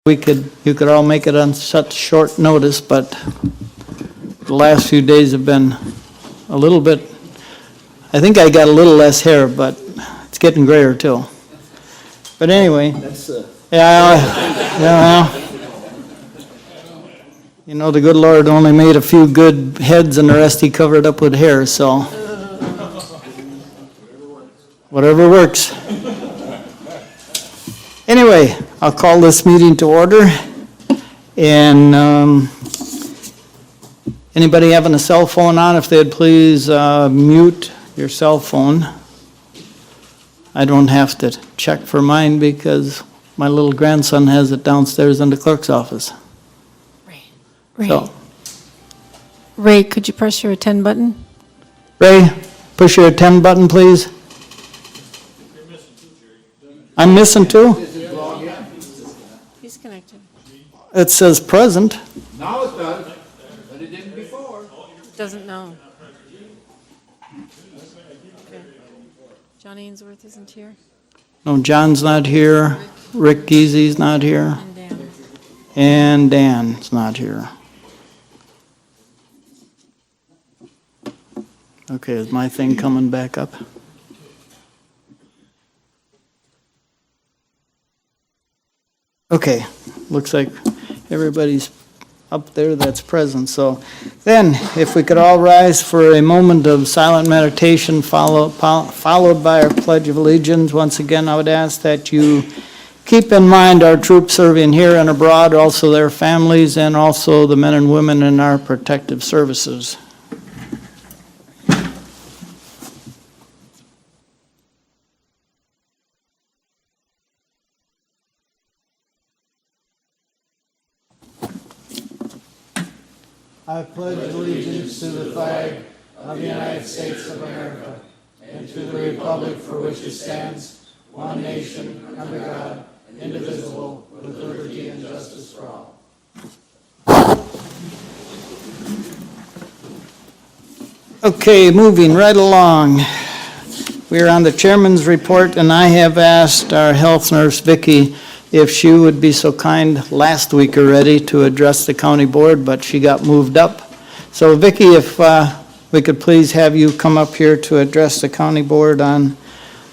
you could all make it on such short notice, but the last few days have been a little bit, I think I got a little less hair, but it's getting grayer too. But anyway, yeah. You know, the good Lord only made a few good heads and the rest he covered up with hair, so whatever works. Anyway, I'll call this meeting to order. And anybody having a cell phone on, if they'd please mute your cell phone. I don't have to check for mine because my little grandson has it downstairs in the clerk's office. Ray, So, Ray, could you press your attend button? Ray, push your attend button, please. I'm missing two? He's connected. It says present. Now it does, but it didn't before. Doesn't know. Okay. John Ainsworth isn't here. No, John's not here. Rick Geezy's not here. And Dan. And Dan's not here. Okay, is my thing coming back up? Okay, looks like everybody's up there that's present. So then, if we could all rise for a moment of silent meditation followed by our Pledge of Allegiance. Once again, I would ask that you keep in mind our troops serving here and abroad, also their families, and also the men and women in our protective services. I pledge allegiance to the flag of the United States of America and to the republic for which it stands, one nation, under God, indivisible, with liberty and justice for all. Okay, moving right along. We're on the chairman's report, and I have asked our health nurse, Vicki, if she would be so kind last week already to address the county board, but she got moved up. So Vicki, if we could please have you come up here to address the county board on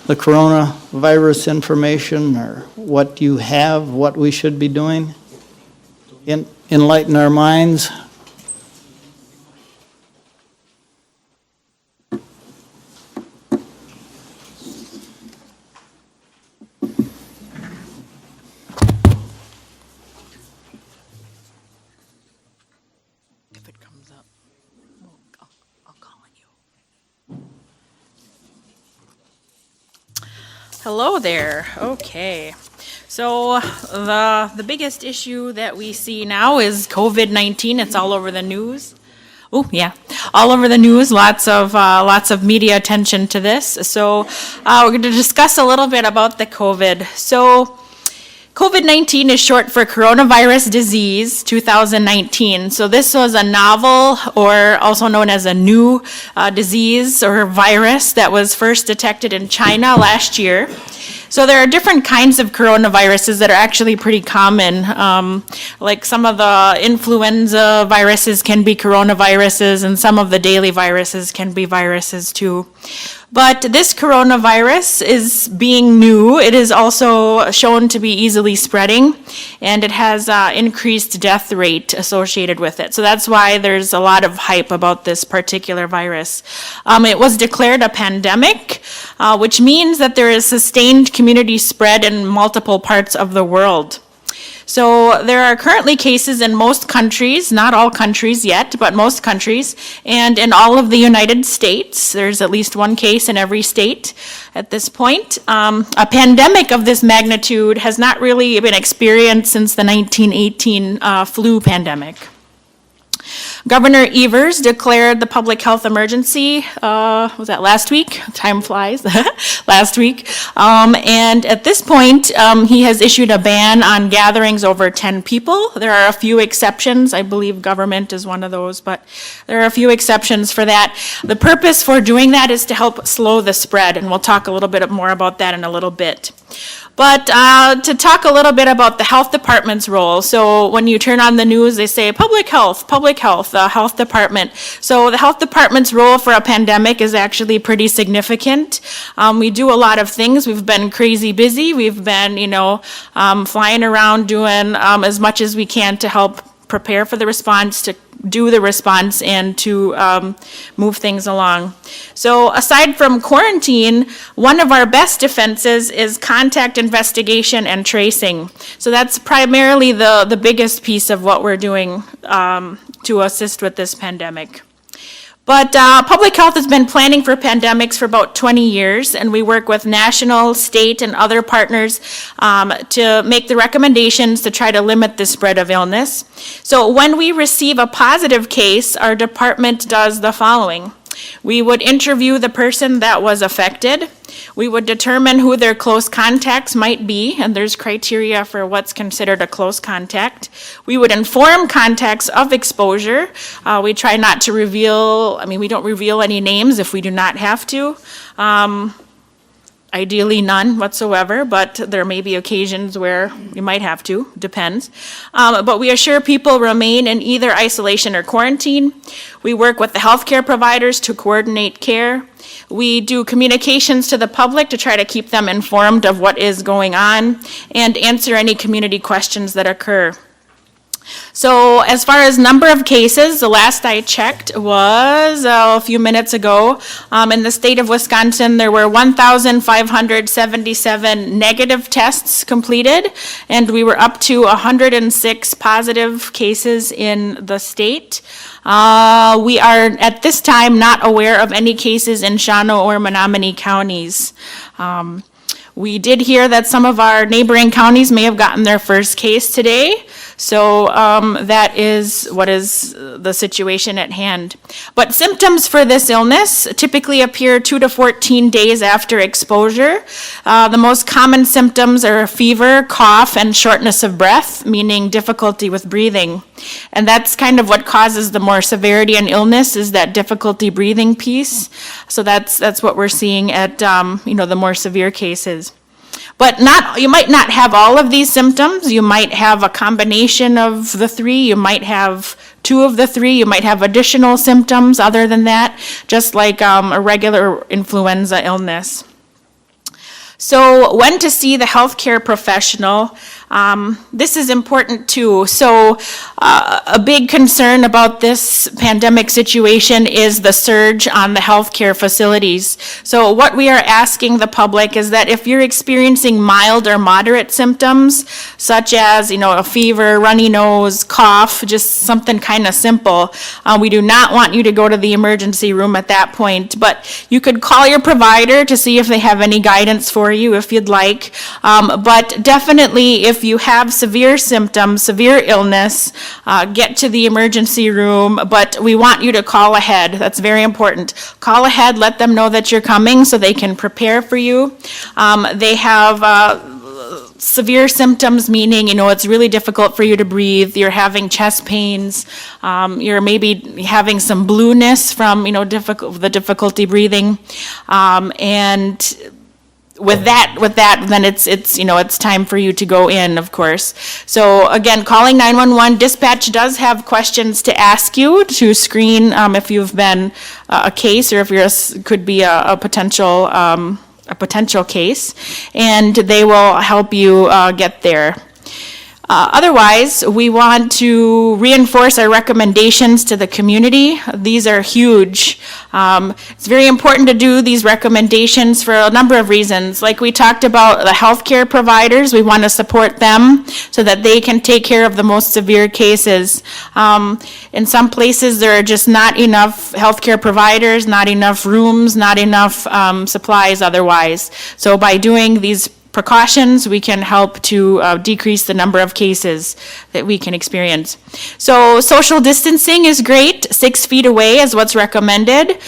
the coronavirus information, or what you have, what we should be doing, enlighten our minds. If it comes up, I'll call on you. Hello there. Okay. So the biggest issue that we see now is COVID-19. It's all over the news. Oh, yeah, all over the news. Lots of media attention to this. So we're going to discuss a little bit about the COVID. So COVID-19 is short for coronavirus disease 2019. So this was a novel, or also known as a new disease or virus that was first detected in China last year. So there are different kinds of coronaviruses that are actually pretty common. Like some of the influenza viruses can be coronaviruses, and some of the daily viruses can be viruses too. But this coronavirus is being new. It is also shown to be easily spreading, and it has increased death rate associated with it. So that's why there's a lot of hype about this particular virus. It was declared a pandemic, which means that there is sustained community spread in multiple parts of the world. So there are currently cases in most countries, not all countries yet, but most countries, and in all of the United States. There's at least one case in every state at this point. A pandemic of this magnitude has not really been experienced since the 1918 flu pandemic. Governor Evers declared the public health emergency, was that last week? Time flies, last week. And at this point, he has issued a ban on gatherings over 10 people. There are a few exceptions. I believe government is one of those, but there are a few exceptions for that. The purpose for doing that is to help slow the spread, and we'll talk a little bit more about that in a little bit. But to talk a little bit about the health department's role. So when you turn on the news, they say public health, the health department. So the health department's role for a pandemic is actually pretty significant. We do a lot of things. We've been crazy busy. We've been, flying around doing as much as we can to help prepare for the response, to do the response, and to move things along. So aside from quarantine, one of our best defenses is contact investigation and tracing. So that's primarily the biggest piece of what we're doing to assist with this pandemic. But public health has been planning for pandemics for about 20 years, and we work with national, state, and other partners to make the recommendations to try to limit the spread of illness. So when we receive a positive case, our department does the following. We would interview the person that was affected. We would determine who their close contacts might be, and there's criteria for what's considered a close contact. We would inform contacts of exposure. We try not to reveal, we don't reveal any names if we do not have to. Ideally none whatsoever, but there may be occasions where you might have to, depends. But we assure people remain in either isolation or quarantine. We work with the healthcare providers to coordinate care. We do communications to the public to try to keep them informed of what is going on and answer any community questions that occur. So as far as number of cases, the last I checked was a few minutes ago. In the state of Wisconsin, there were 1,577 negative tests completed, and we were up to 106 positive cases in the state. We are, at this time, not aware of any cases in Shawano or Menominee counties. We did hear that some of our neighboring counties may have gotten their first case today. So that is what is the situation at hand. But symptoms for this illness typically appear 2 to 14 days after exposure. The most common symptoms are fever, cough, and shortness of breath, meaning difficulty with breathing. And that's kind of what causes the more severity in illness, is that difficulty breathing piece. So that's what we're seeing at the more severe cases. But you might not have all of these symptoms. You might have a combination of the three. You might have 2 of the 3. You might have additional symptoms other than that, just like a regular influenza illness. So when to see the healthcare professional, this is important too. So a big concern about this pandemic situation is the surge on the healthcare facilities. So what we are asking the public is that if you're experiencing mild or moderate symptoms, such as, a fever, runny nose, cough, just something kind of simple, we do not want you to go to the emergency room at that point. But you could call your provider to see if they have any guidance for you if you'd like. But definitely if you have severe symptoms, severe illness, get to the emergency room, but we want you to call ahead. That's very important. Call ahead, let them know that you're coming so they can prepare for you. They have severe symptoms, meaning, it's really difficult for you to breathe, you're having chest pains, you're maybe having some blueness from, the difficulty breathing, and with that, then it's time for you to go in, of course. So again, calling 911, dispatch does have questions to ask you to screen if you've been a case or if could be a potential case, and they will help you get there. Otherwise, we want to reinforce our recommendations to the community. These are huge. It's very important to do these recommendations for a number of reasons. Like we talked about the healthcare providers, we want to support them so that they can take care of the most severe cases. In some places, there are just not enough healthcare providers, not enough rooms, not enough supplies otherwise. So by doing these precautions, we can help to decrease the number of cases that we can experience. So social distancing is great. 6 feet away is what's recommended.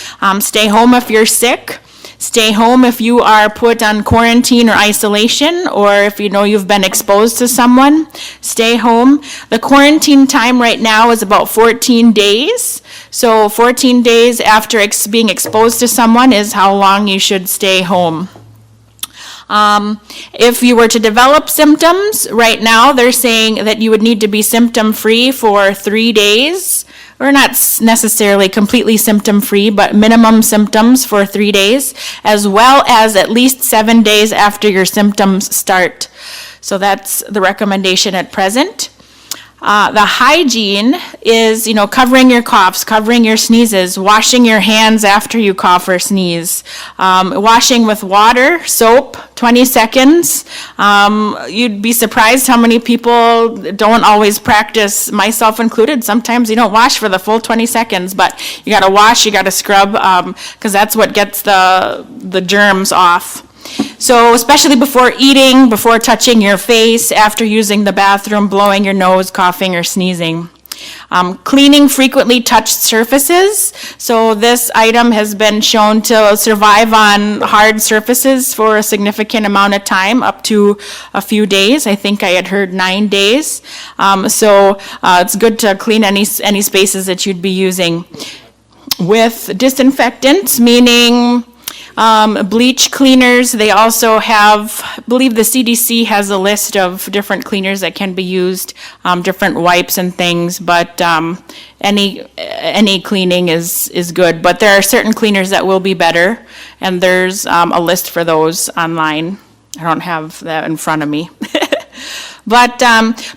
Stay home if you're sick. Stay home if you are put on quarantine or isolation, or if you've been exposed to someone. Stay home. The quarantine time right now is about 14 days. So 14 days after being exposed to someone is how long you should stay home. If you were to develop symptoms, right now, they're saying that you would need to be symptom-free for 3 days, or not necessarily completely symptom-free, but minimum symptoms for 3 days, as well as at least 7 days after your symptoms start. So that's the recommendation at present. The hygiene is, covering your coughs, covering your sneezes, washing your hands after you cough or sneeze, washing with water, soap, 20 seconds. You'd be surprised how many people don't always practice, myself included. Sometimes you don't wash for the full 20 seconds, but you gotta wash, you gotta scrub, because that's what gets the germs off. So especially before eating, before touching your face, after using the bathroom, blowing your nose, coughing, or sneezing. Cleaning frequently touched surfaces. So this item has been shown to survive on hard surfaces for a significant amount of time, up to a few days. I think I had heard 9 days. So it's good to clean any spaces that you'd be using. With disinfectants, meaning bleach cleaners, they also have, I believe the CDC has a list of different cleaners that can be used, different wipes and things, but any cleaning is good. But there are certain cleaners that will be better, and there's a list for those online. I don't have that in front of me. But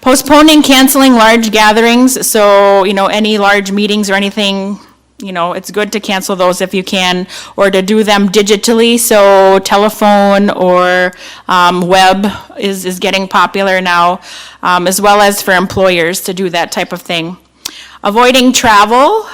postponing, canceling large gatherings, so, any large meetings or anything, it's good to cancel those if you can, or to do them digitally, so telephone or web is getting popular now, as well as for employers to do that type of thing. Avoiding travel.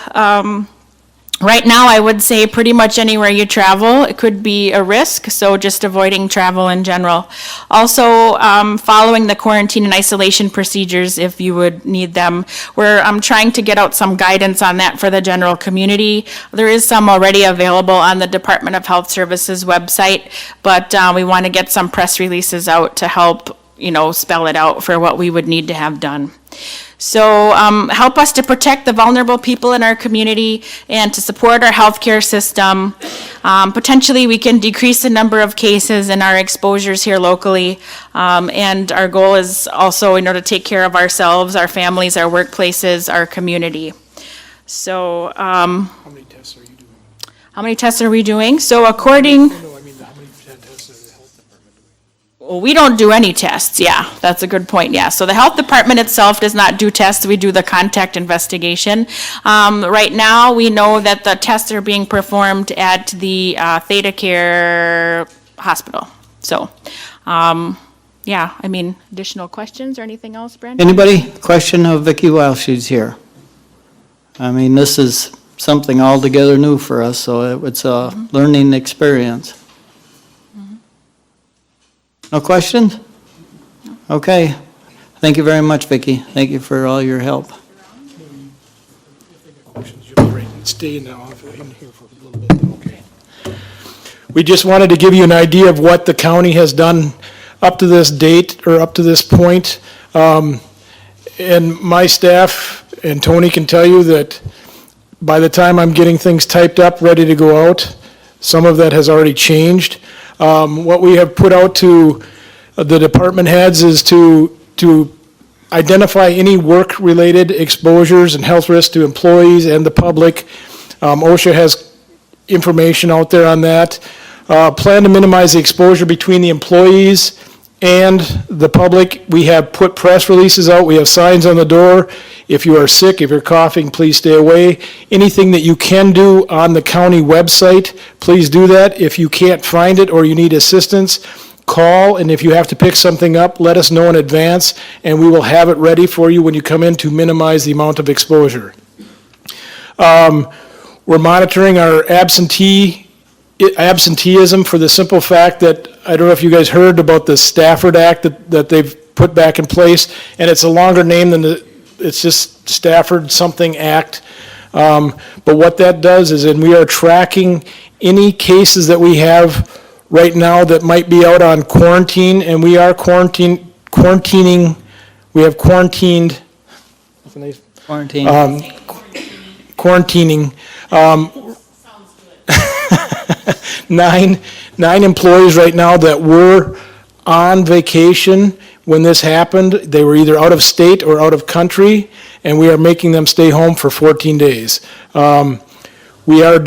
Right now, I would say pretty much anywhere you travel, it could be a risk, so just avoiding travel in general. Also, following the quarantine and isolation procedures if you would need them. I'm trying to get out some guidance on that for the general community. There is some already available on the Department of Health Services website, but we want to get some press releases out to help, spell it out for what we would need to have done. So help us to protect the vulnerable people in our community and to support our healthcare system. Potentially, we can decrease the number of cases and our exposures here locally. And our goal is also, to take care of ourselves, our families, our workplaces, our community. So, How many tests are you doing? how many tests are we doing? So according, No, I mean, how many tests is the health department doing? well, we don't do any tests, yeah, that's a good point, yeah. So the health department itself does not do tests, we do the contact investigation. Right now, we know that the tests are being performed at the Theta Care Hospital. So, additional questions or anything else, Brandon? Anybody question of Vicki while she's here? This is something altogether new for us, so it's a learning experience. No questions? Okay. Thank you very much, Vicki. Thank you for all your help. Questions, you'll be right. Stay in here for a little bit, okay. We just wanted to give you an idea of what the county has done up to this date, or up to this point. And my staff, and Tony can tell you that by the time I'm getting things typed up, ready to go out, some of that has already changed. What we have put out to the department heads is to identify any work-related exposures and health risks to employees and the public. OSHA has information out there on that. Plan to minimize the exposure between the employees and the public. We have put press releases out. We have signs on the door. If you are sick, if you're coughing, please stay away. Anything that you can do on the county website, please do that. If you can't find it or you need assistance, call, and if you have to pick something up, let us know in advance, and we will have it ready for you when you come in to minimize the amount of exposure. We're monitoring our absenteeism for the simple fact that, I don't know if you guys heard about the Stafford Act that they've put back in place, and it's a longer name than it's just Stafford something Act. But what that does is, and we are tracking any cases that we have right now that might be out on quarantine, and we are quarantining, we have quarantined, Quarantine. quarantining. nine employees right now that were on vacation when this happened. They were either out of state or out of country, and we are making them stay home for 14 days. We are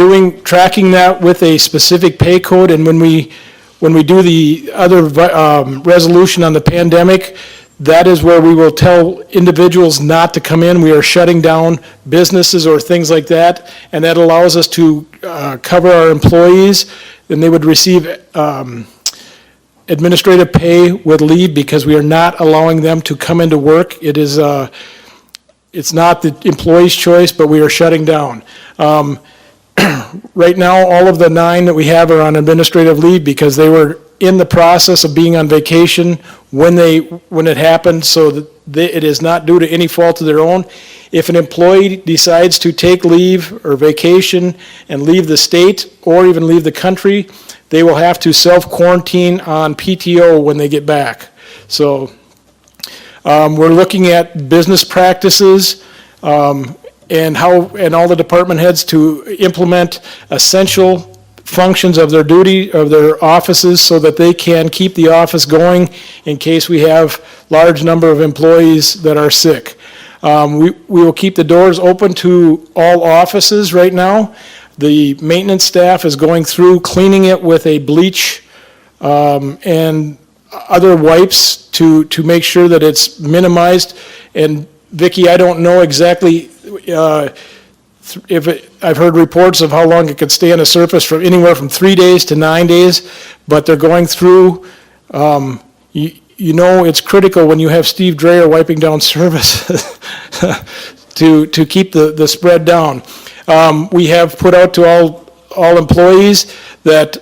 tracking that with a specific pay code, and when we do the other resolution on the pandemic, that is where we will tell individuals not to come in. We are shutting down businesses or things like that, and that allows us to cover our employees, and they would receive administrative pay with leave because we are not allowing them to come into work. It's not the employee's choice, but we are shutting down. Right now, all of the 9 that we have are on administrative leave because they were in the process of being on vacation when it happened, so that it is not due to any fault of their own. If an employee decides to take leave or vacation and leave the state or even leave the country, they will have to self-quarantine on PTO when they get back. So we're looking at business practices, and all the department heads to implement essential functions of their duty, of their offices, so that they can keep the office going in case we have large number of employees that are sick. We will keep the doors open to all offices right now. The maintenance staff is going through cleaning it with a bleach and other wipes to make sure that it's minimized. And Vicki, I don't know exactly I've heard reports of how long it could stay on the surface, from anywhere from 3 days to 9 days, but they're going through, it's critical when you have Steve Dreyer wiping down services to keep the spread down. We have put out to all employees that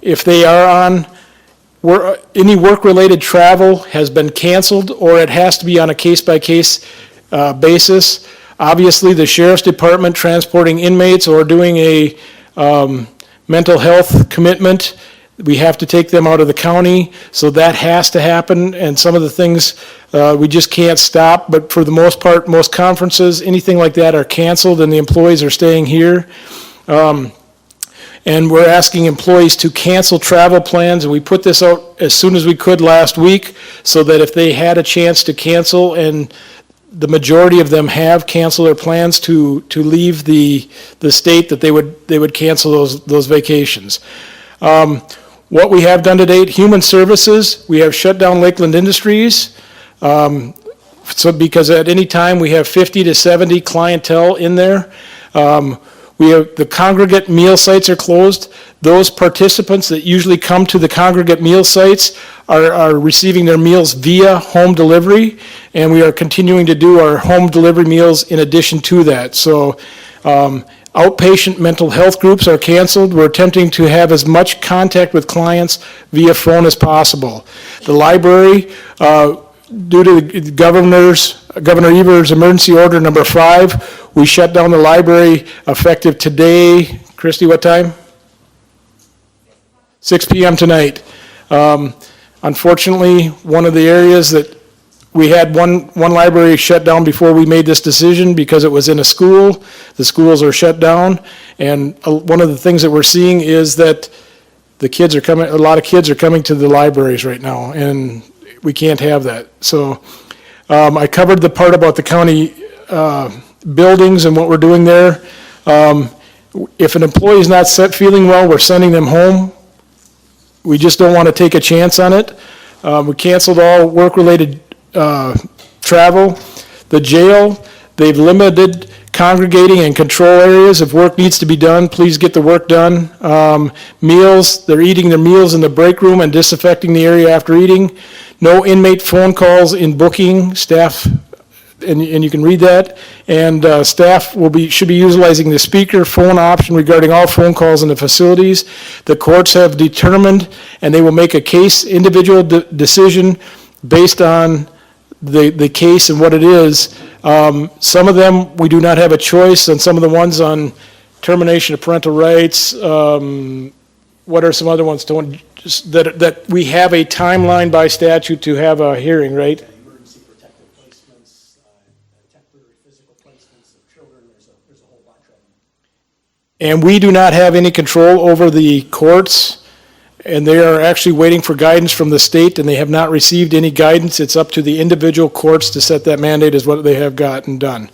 if they are on any work-related travel has been canceled, or it has to be on a case-by-case basis. Obviously, the sheriff's department transporting inmates or doing a mental health commitment, we have to take them out of the county, so that has to happen, and some of the things we just can't stop, but for the most part, most conferences, anything like that are canceled, and the employees are staying here. And we're asking employees to cancel travel plans, and we put this out as soon as we could last week, so that if they had a chance to cancel, and the majority of them have canceled their plans to leave the state, that they would cancel those vacations. What we have done to date, Human Services, we have shut down Lakeland Industries, so because at any time we have 50 to 70 clientele in there. The congregate meal sites are closed. Those participants that usually come to the congregate meal sites are receiving their meals via home delivery, and we are continuing to do our home delivery meals in addition to that. So outpatient mental health groups are canceled. We're attempting to have as much contact with clients via phone as possible. The library, due to Governor Evers' emergency order number 5, we shut down the library effective today. Christy, what time? 6 p.m. tonight. Unfortunately, one of the areas that we had one library shut down before we made this decision because it was in a school. The schools are shut down, and one of the things that we're seeing is that a lot of kids are coming to the libraries right now, and we can't have that. So I covered the part about the county buildings and what we're doing there. If an employee is not feeling well, we're sending them home. We just don't want to take a chance on it. We canceled all work-related travel. The jail, they've limited congregating and control areas. If work needs to be done, please get the work done. Meals, they're eating their meals in the break room and disinfecting the area after eating. No inmate phone calls in booking. Staff, and you can read that. And staff should be utilizing the speaker phone option regarding all phone calls in the facilities. The courts have determined, and they will make a individual decision based on the case and what it is. Some of them, we do not have a choice, and some of the ones on termination of parental rights, what are some other ones that we have a timeline by statute to have a hearing, right? Emergency protective placements, temporary physical placements of children, there's a whole bunch of them. And we do not have any control over the courts, and they are actually waiting for guidance from the state, and they have not received any guidance. It's up to the individual courts to set that mandate, is what they have gotten done.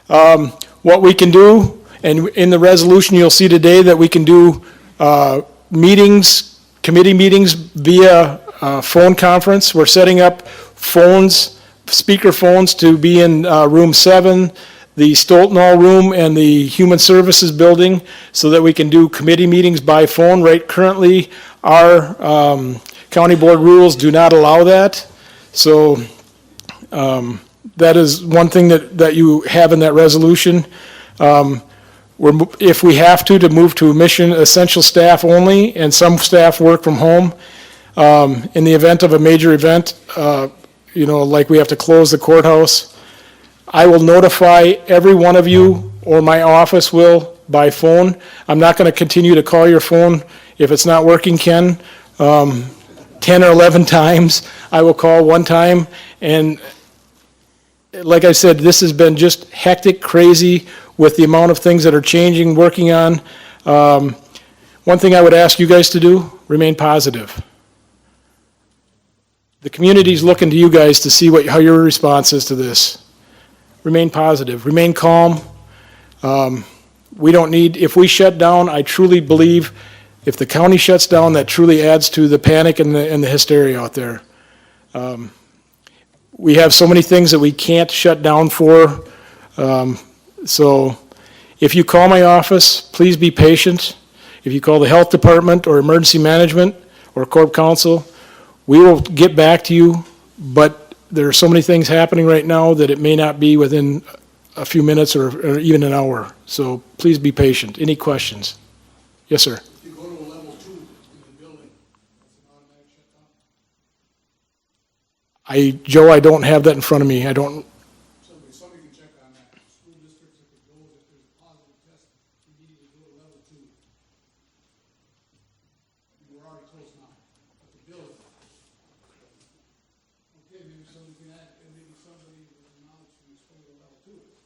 What we can do, and in the resolution, you'll see today that we can do meetings, committee meetings via phone conference. We're setting up phones, speaker phones to be in room 7, the Stoltenall room, and the Human Services building, so that we can do committee meetings by phone. Right, currently, our county board rules do not allow that. So that is one thing that you have in that resolution. If we have to move to mission essential staff only, and some staff work from home, in the event of a major event, like we have to close the courthouse, I will notify every one of you, or my office will, by phone. I'm not going to continue to call your phone if it's not working, Ken, 10 or 11 times. I will call one time, and like I said, this has been just hectic, crazy, with the amount of things that are changing, working on. One thing I would ask you guys to do, remain positive. The community's looking to you guys to see how your response is to this. Remain positive, remain calm. We don't need, if we shut down, I truly believe if the county shuts down, that truly adds to the panic and the hysteria out there. We have so many things that we can't shut down for. So if you call my office, please be patient. If you call the health department or emergency management or corp counsel, we will get back to you, but there are so many things happening right now that it may not be within a few minutes or even an hour. So please be patient. Any questions? Yes, sir. If you go to a level 2 in the building, it's an automatic shutdown. Joe, I don't have that in front of me. I don't, Somebody can check on that. School districts, if there's a positive test, immediately go to level 2. We're already close now, but the building. Okay, maybe somebody can add, maybe somebody with knowledge can explain what level 2 is.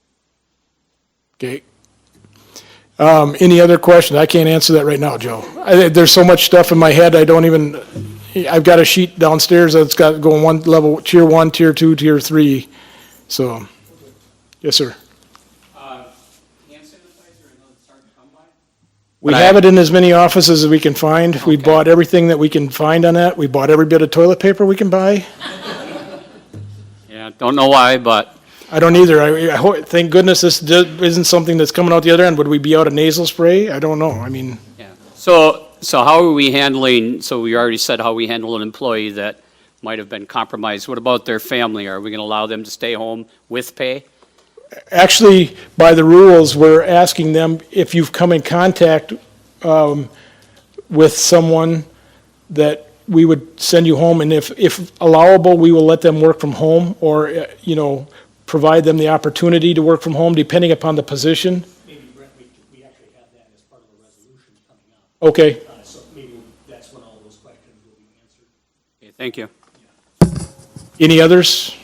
okay. Any other questions? I can't answer that right now, Joe. There's so much stuff in my head, I've got a sheet downstairs that's got going one level, tier 1, tier 2, tier 3. So, yes, sir. Hand sanitizer, I know it's starting to come by. We have it in as many offices as we can find. We bought everything that we can find on that. We bought every bit of toilet paper we can buy. Yeah, don't know why, but I don't either. Thank goodness this isn't something that's coming out the other end. Would we be out of nasal spray? I don't know. I mean, yeah. So how are we handling, so we already said how we handle an employee that might have been compromised. What about their family? Are we going to allow them to stay home with pay? actually, by the rules, we're asking them if you've come in contact with someone that we would send you home, and if allowable, we will let them work from home or, provide them the opportunity to work from home, depending upon the position. Maybe, Brent, we actually have that as part of the resolution coming up. Okay, So maybe that's when all those questions will be answered. Okay, thank you. any others?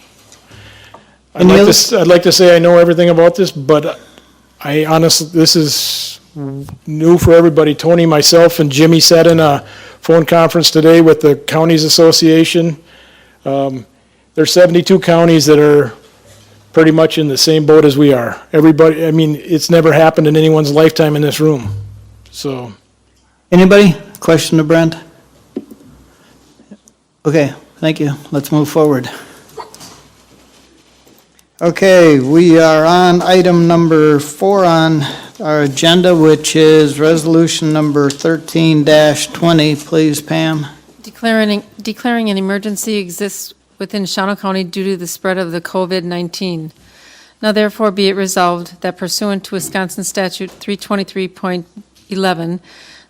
Any others? I'd like to say I know everything about this, but I honestly, this is new for everybody. Tony, myself, and Jimmy sat in a phone conference today with the Counties Association. There's 72 counties that are pretty much in the same boat as we are. Everybody, it's never happened in anyone's lifetime in this room. So, Anybody? Question to Brent? Okay, thank you. Let's move forward. Okay, we are on item number 4 on our agenda, which is resolution number 13-20. Please, Pam. Declaring an emergency exists within Shawano County due to the spread of the COVID-19. Now therefore be it resolved that pursuant to Wisconsin Statute 323.11,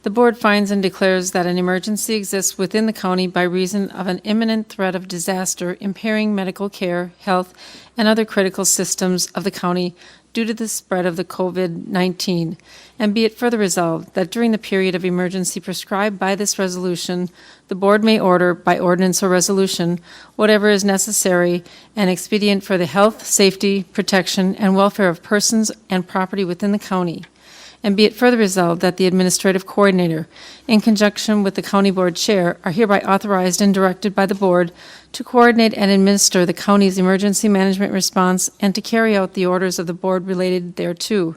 the board finds and declares that an emergency exists within the county by reason of an imminent threat of disaster impairing medical care, health, and other critical systems of the county due to the spread of the COVID-19. And be it further resolved that during the period of emergency prescribed by this resolution, the board may order by ordinance or resolution whatever is necessary and expedient for the health, safety, protection, and welfare of persons and property within the county. And be it further resolved that the administrative coordinator, in conjunction with the county board chair, are hereby authorized and directed by the board to coordinate and administer the county's emergency management response and to carry out the orders of the board related thereto.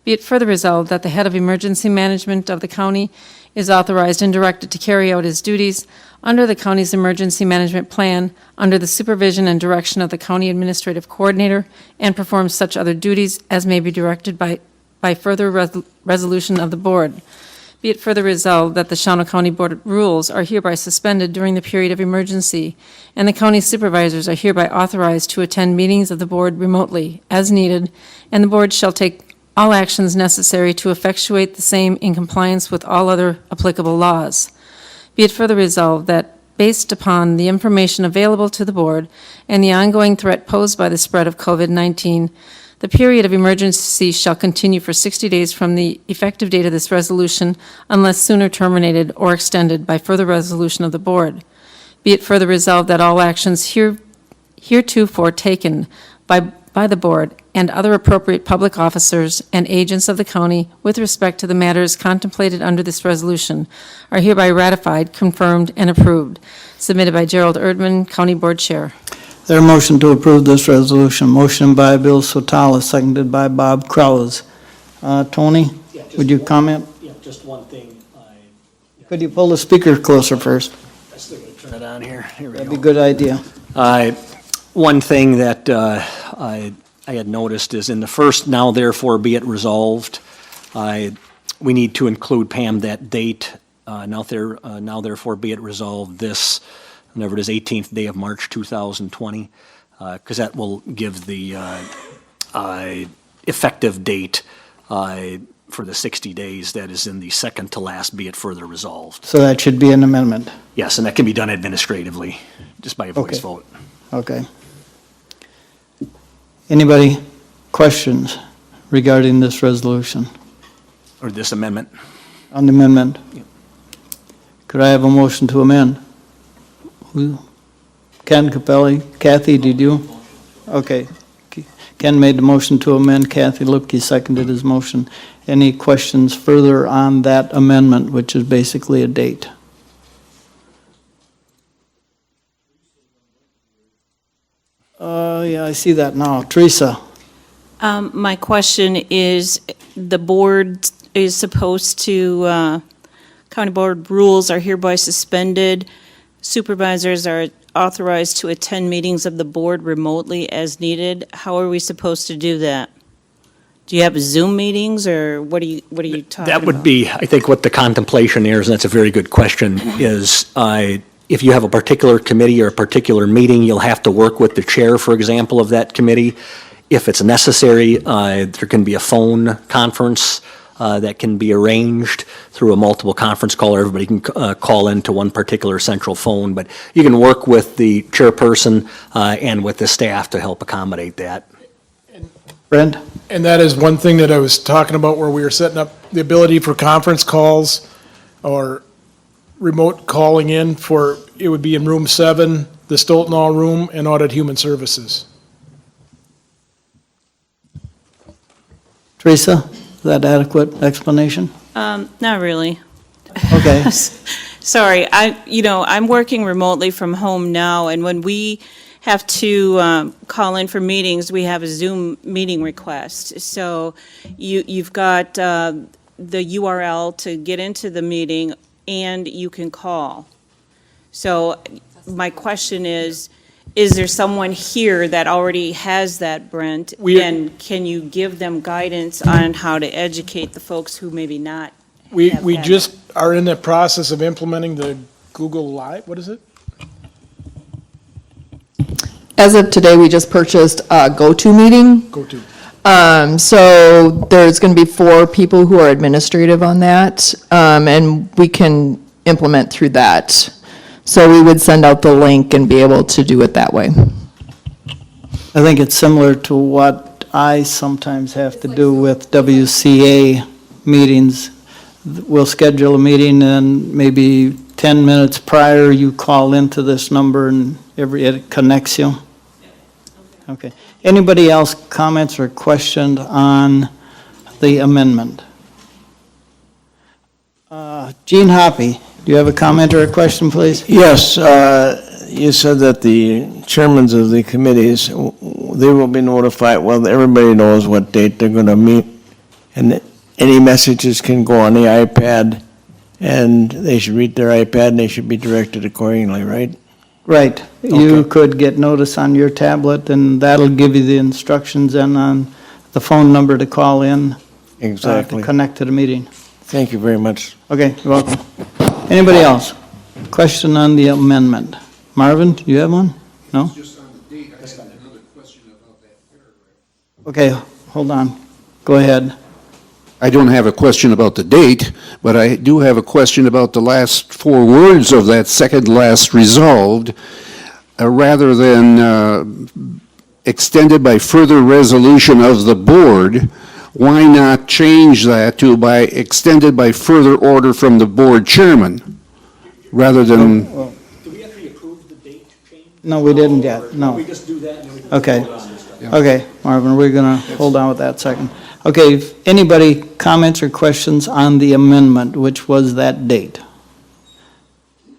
Be it further resolved that the head of emergency management of the county is authorized and directed to carry out his duties under the county's emergency management plan, under the supervision and direction of the county administrative coordinator, and perform such other duties as may be directed by further resolution of the board. Be it further resolved that the Shawano County Board rules are hereby suspended during the period of emergency, and the county supervisors are hereby authorized to attend meetings of the board remotely as needed, and the board shall take all actions necessary to effectuate the same in compliance with all other applicable laws. Be it further resolved that, based upon the information available to the board and the ongoing threat posed by the spread of COVID-19, the period of emergency shall continue for 60 days from the effective date of this resolution unless sooner terminated or extended by further resolution of the board. Be it further resolved that all actions heretofore taken by the board and other appropriate public officers and agents of the county with respect to the matters contemplated under this resolution are hereby ratified, confirmed, and approved. Submitted by Gerald Erdman, County Board Chair. There a motion to approve this resolution? Motion by Bill Sotala, seconded by Bob Kraus. Tony, Yeah, just would you one- comment? Yeah, just one thing. Could you pull the speaker closer first? I still gotta turn it on here. Here we That'd be a go. good idea. One thing that I had noticed is in the first now therefore be it resolved, we need to include, Pam, that date, now therefore be it resolved this, whenever it is, 18th day of March 2020, because that will give the effective date for the 60 days that is in the second to last be it further resolved. So that should be an amendment. Yes, and that can be done administratively, just by a voice Okay. vote. Okay. Anybody questions regarding this resolution Or this amendment. on the amendment? Could I have a motion to amend? Who? Ken Capelli? Kathy, did you? Okay. Ken made the motion to amend. Kathy Lupke seconded his motion. Any questions further on that amendment, which is basically a date? Yeah, I see that now. Teresa? My question is, the board is supposed to, county board rules are hereby suspended. Supervisors are authorized to attend meetings of the board remotely as needed. How are we supposed to do that? Do you have Zoom meetings, or what are you talking about? That would be, I think, what the contemplation is, and that's a very good question, is if you have a particular committee or a particular meeting, you'll have to work with the chair, for example, of that committee. If it's necessary, there can be a phone conference that can be arranged through a multiple conference call, or everybody can call into one particular central phone, but you can work with the chairperson and with the staff to help accommodate that. Brent? And that is one thing that I was talking about, where we were setting up the ability for conference calls or remote calling in for, it would be in room 7, the Stolten Hall room, and Audit Human Services. Teresa, is that adequate explanation? Not really. Okay. Sorry, I'm working remotely from home now, and when we have to call in for meetings, we have a Zoom meeting request. So you've got the URL to get into the meeting, and you can call. So my question is there someone here that already has that, Brent? And can you give them guidance on how to educate the folks who maybe not We have had just are in the process of implementing the Google Live, what is it? As of today, we just purchased a GoToMeeting. Go to. So there's going to be 4 people who are administrative on that, and we can implement through that. So we would send out the link and be able to do it that way. I think it's similar to what I sometimes have to do with WCA meetings. We'll schedule a meeting, and maybe 10 minutes prior, you call into this number and it connects you. Okay. Anybody else comments or questions on the amendment? Gene Hoppy, do you have a comment or a question, please? Yes, you said that the chairmans of the committees, they will be notified, well, everybody knows what date they're going to meet, and any messages can go on the iPad, and they should read their iPad, and they should be directed accordingly, right? Right. You Okay. could get notice on your tablet, and that'll give you the instructions and on the phone number to call in. Exactly. To connect to the meeting. Thank you very much. Okay, you're welcome. Anybody else? Question on the amendment? Marvin, do you have one? No? Just on the date, I had another question about that paragraph. Okay, hold on. Go ahead. I don't have a question about the date, but I do have a question about the last four words of that second last resolved, rather than extended by further resolution of the board. Why not change that to by extended by further order from the board chairman, rather than, Did we actually approve the date change? No, we didn't yet, no. We just do that and then we can Okay. vote on this stuff. Okay, Marvin, we're going to hold on with that second. Okay, if anybody comments or questions on the amendment, which was that date?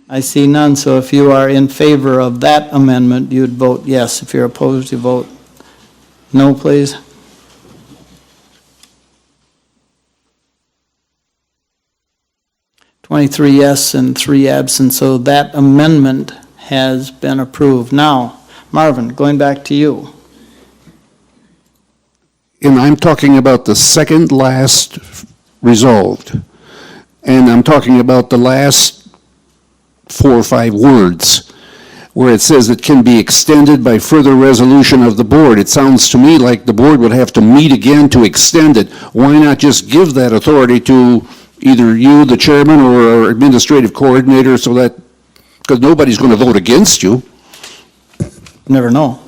I see none, so if you are in favor of that amendment, you'd vote yes. If you're opposed, you vote no, please. Twenty-three yes and 3 absent, so that amendment has been approved. Now, Marvin, going back to you. and I'm talking about the second last resolved, and I'm talking about the last 4 or 5 words, where it says it can be extended by further resolution of the board. It sounds to me like the board would have to meet again to extend it. Why not just give that authority to either you, the chairman, or our administrative coordinator, so that, because nobody's going to vote against you. Never know.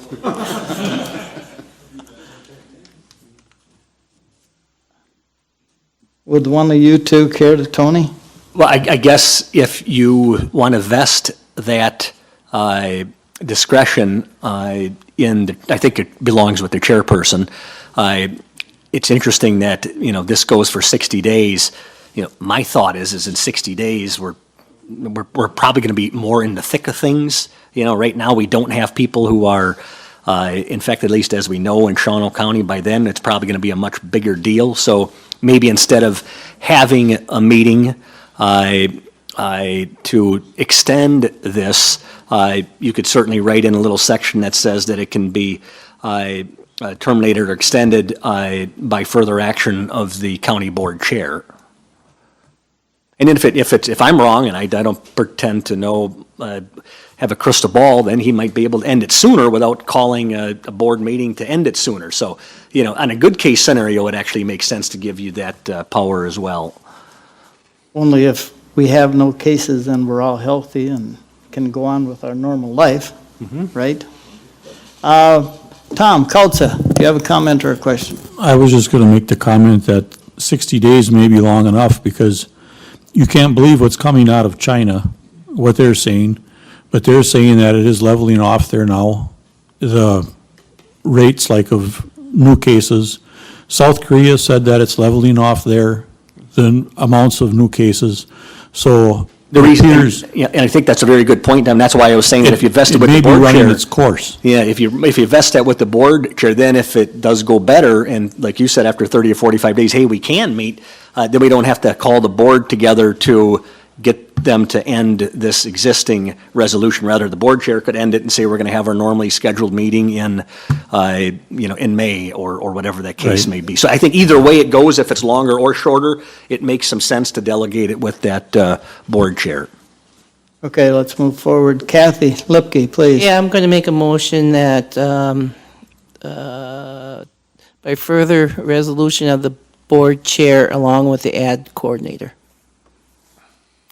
Would one of you two care to, Tony? Well, I guess if you want to vest that discretion I think it belongs with the chairperson. It's interesting that, this goes for 60 days. My thought is in 60 days, we're probably going to be more in the thick of things. Right now, we don't have people who are infected, at least as we know in Shawano County. By then, it's probably going to be a much bigger deal. So maybe instead of having a meeting to extend this, you could certainly write in a little section that says that it can be terminated or extended by further action of the county board chair. And if I'm wrong, and I don't pretend to know, have a crystal ball, then he might be able to end it sooner without calling a board meeting to end it sooner. So, on a good case scenario, it actually makes sense to give you that power as well. Only if we have no cases and we're all healthy and can go on with our normal life, right? Tom Kautza, do you have a comment or a question? I was just going to make the comment that 60 days may be long enough because you can't believe what's coming out of China, what they're saying, but they're saying that it is leveling off there now. The rates of new cases. South Korea said that it's leveling off there, the amounts of new cases. So The it reason, appears and I think that's a very good point, and that's why I was saying that if you vest it with the may be board running chair. its course. Yeah, if you vest that with the board chair, then if it does go better, and like you said, after 30 or 45 days, hey, we can meet, then we don't have to call the board together to get them to end this existing resolution. Rather, the board chair could end it and say, we're going to have our normally scheduled meeting in May or whatever that case Right. may be. So I think either way it goes, if it's longer or shorter, it makes some sense to delegate it with that board chair. Okay, let's move forward. Kathy Lipke, please. Yeah, I'm going to make a motion that by further resolution of the board chair along with the ad coordinator.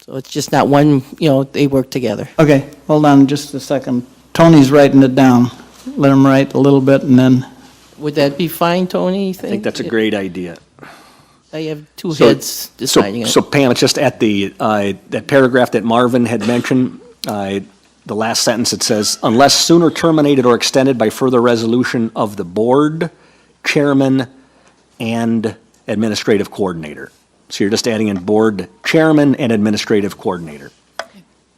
So it's just not one, they work together. Okay, hold on just a second. Tony's writing it down. Let him write a little bit and then, Would that be fine, Tony, you think? I think that's a great idea. I have two So- heads deciding it. So Pam, it's just at the, that paragraph that Marvin had mentioned, the last sentence, it says, unless sooner terminated or extended by further resolution of the board, chairman, and administrative coordinator. So you're just adding in board chairman and administrative coordinator.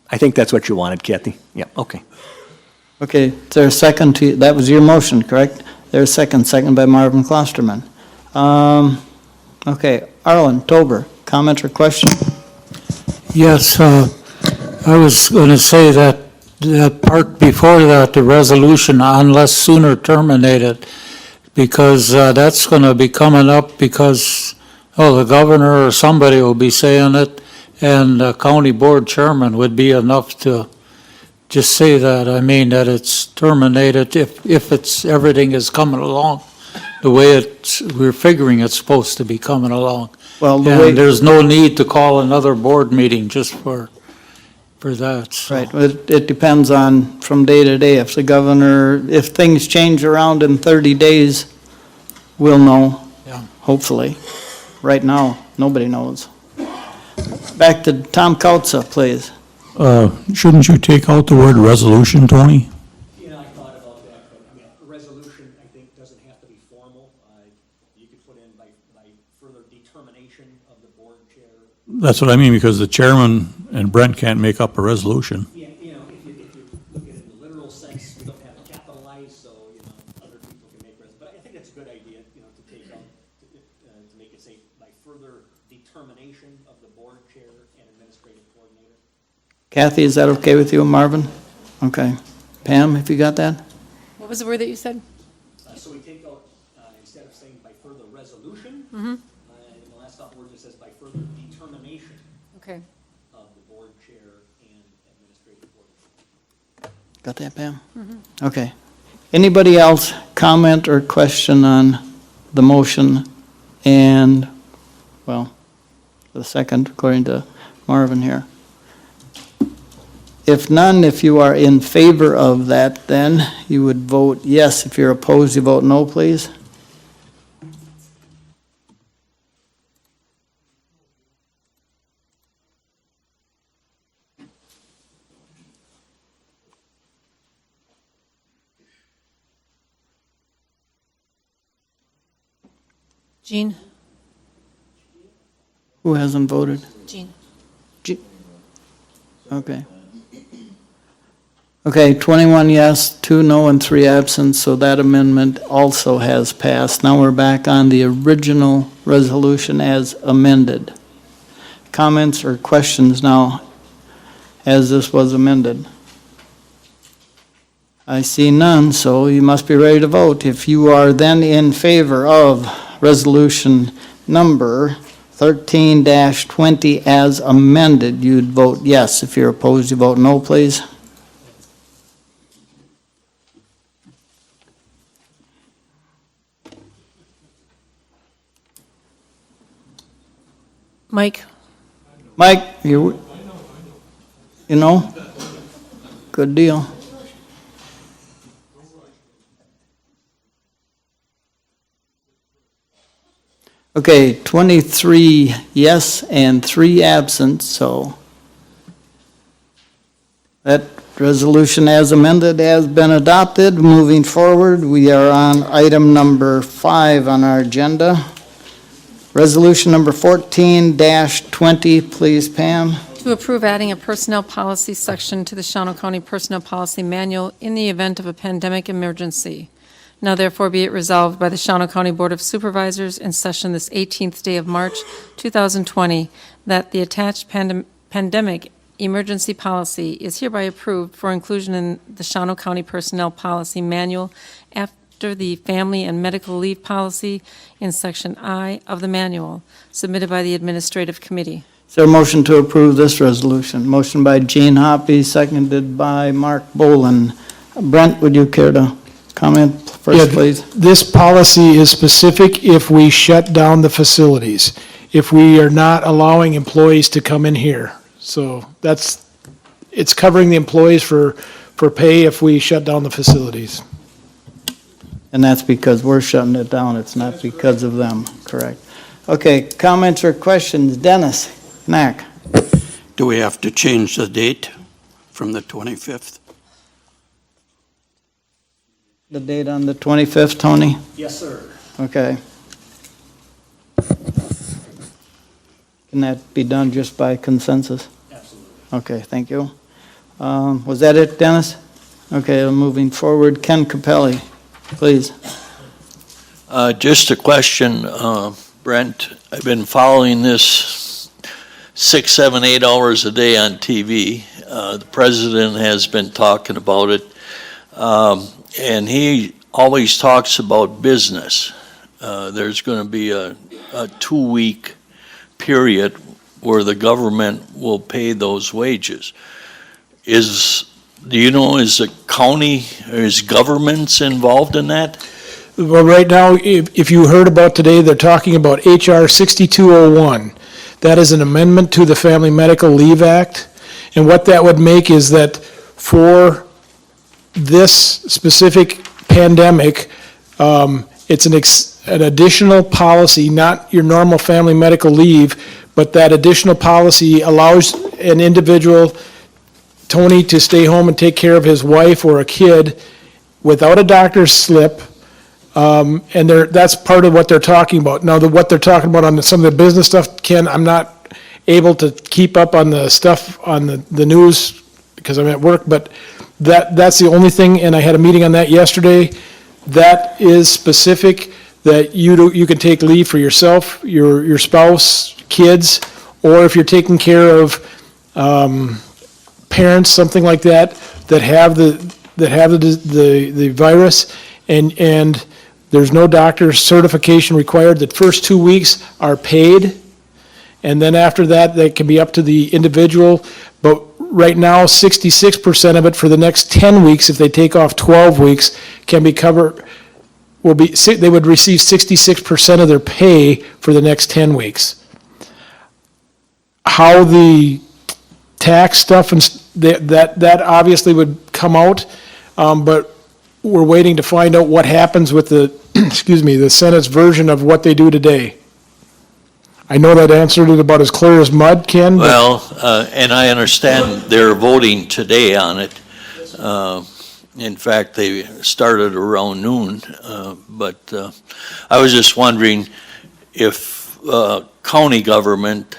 I think that's what you wanted, Kathy. Yeah, okay. Okay, is there a second to, that was your motion, correct? There's a second by Marvin Klosterman. Okay, Arlen Tober, comment or question? Yes, I was going to say that the part before that, the resolution, unless sooner terminated, because that's going to be coming up because, the governor or somebody will be saying it, and the county board chairman would be enough to just say that. I mean, that it's terminated if it's, everything is coming along the way we're figuring it's supposed to be coming along. Well, the way, And there's no need to call another board meeting just for that. So. right, it depends on from day to day. If the governor, if things change around in 30 days, we'll know, Yeah. hopefully. Right now, nobody knows. Back to Tom Kautza, please. Shouldn't you take out the word resolution, Tony? Yeah, I thought about that, but I mean, a resolution, I think, doesn't have to be formal. You could put in by further determination of the board chair. That's what I mean, because the chairman and Brent can't make up a resolution. Yeah, if you look at it in the literal sense, we don't have it capitalized, so, other people can make but I think that's a good idea, to take out, to make it say by further determination of the board chair and administrative coordinator. Kathy, is that okay with you, Marvin? Okay. Pam, have you got that? What was the word that you said? So we take out, instead of saying by further resolution, in the last couple words, it says by further determination Okay. of the board chair and administrative coordinator. Got that, Pam? Okay. Anybody else comment or question on the motion and, well, the second, according to Marvin here? If none, if you are in favor of that, then you would vote yes. If you're opposed, you vote no, please. Jean? Who hasn't voted? Jean. Okay. Okay, 21 yes, 2 no, and 3 absent, so that amendment also has passed. Now we're back on the original resolution as amended. Comments or questions now as this was amended? I see none, so you must be ready to vote. If you are then in favor of resolution number 13-20 as amended, you'd vote yes. If you're opposed, you vote no, please. Mike? Mike, you know? Good deal. Okay, 23 yes and 3 absent, so that resolution as amended has been adopted. Moving forward, we are on item number 5 on our agenda. Resolution number 14-20, please, Pam. To approve adding a personnel policy section to the Shawano County Personnel Policy Manual in the event of a pandemic emergency. Now therefore be it resolved by the Shawano County Board of Supervisors in session this 18th day of March 2020 that the attached pandemic emergency policy is hereby approved for inclusion in the Shawano County Personnel Policy Manual after the Family and Medical Leave Policy in Section I of the manual, submitted by the Administrative Committee. Is there a motion to approve this resolution? Motion by Gene Hoppy, seconded by Mark Boland. Brent, would you care to comment first, please? This policy is specific if we shut down the facilities, if we are not allowing employees to come in here. So it's covering the employees for pay if we shut down the facilities. And that's because we're shutting it down, it's not because of them, correct? Okay, comments or questions? Dennis Knack. Do we have to change the date from the 25th? The date on the 25th, Tony? Yes, sir. Okay. Can that be done just by consensus? Absolutely. Okay, thank you. Was that it, Dennis? Okay, moving forward, Ken Capelli, please. Just a question, Brent. I've been following this 6, 7, 8 hours a day on TV. The president has been talking about it, and he always talks about business. There's going to be a 2-week period where the government will pay those wages. Do you know, is the county, is governments involved in that? Well, right now, if you heard about today, they're talking about HR 6201. That is an amendment to the Family Medical Leave Act. And what that would make is that for this specific pandemic, it's an additional policy, not your normal family medical leave, but that additional policy allows an individual, Tony, to stay home and take care of his wife or a kid without a doctor's slip. And that's part of what they're talking about. Now, what they're talking about on some of the business stuff, Ken, I'm not able to keep up on the stuff on the news because I'm at work, but that's the only thing, and I had a meeting on that yesterday. That is specific, that you can take leave for yourself, your spouse, kids, or if you're taking care of parents, something like that, that have the virus, and there's no doctor's certification required. The first 2 weeks are paid, and then after that, they can be up to the individual. But right now, 66% of it for the next 10 weeks, if they take off 12 weeks, can be covered, they would receive 66% of their pay for the next 10 weeks. How the tax stuff, and that obviously would come out, but we're waiting to find out what happens with the, the Senate's version of what they do today. I know that answered it about as clear as mud, Ken. Well, and I understand they're voting today on it. In fact, they started around noon, but I was just wondering if county government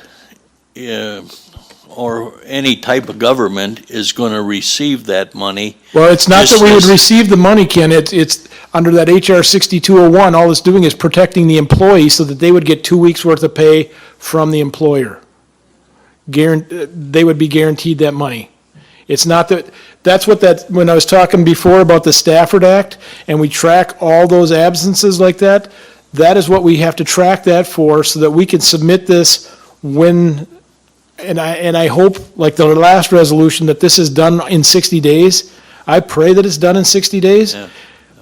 or any type of government is going to receive that money. Well, it's not that we would receive the money, Ken. It's under that HR 6201, all it's doing is protecting the employee so that they would get 2 weeks' worth of pay from the employer. They would be guaranteed that money. It's not when I was talking before about the Stafford Act, and we track all those absences like that, that is what we have to track that for, so that we can submit this when, and I hope, like the last resolution, that this is done in 60 days. I pray that it's done in 60 days. Yeah.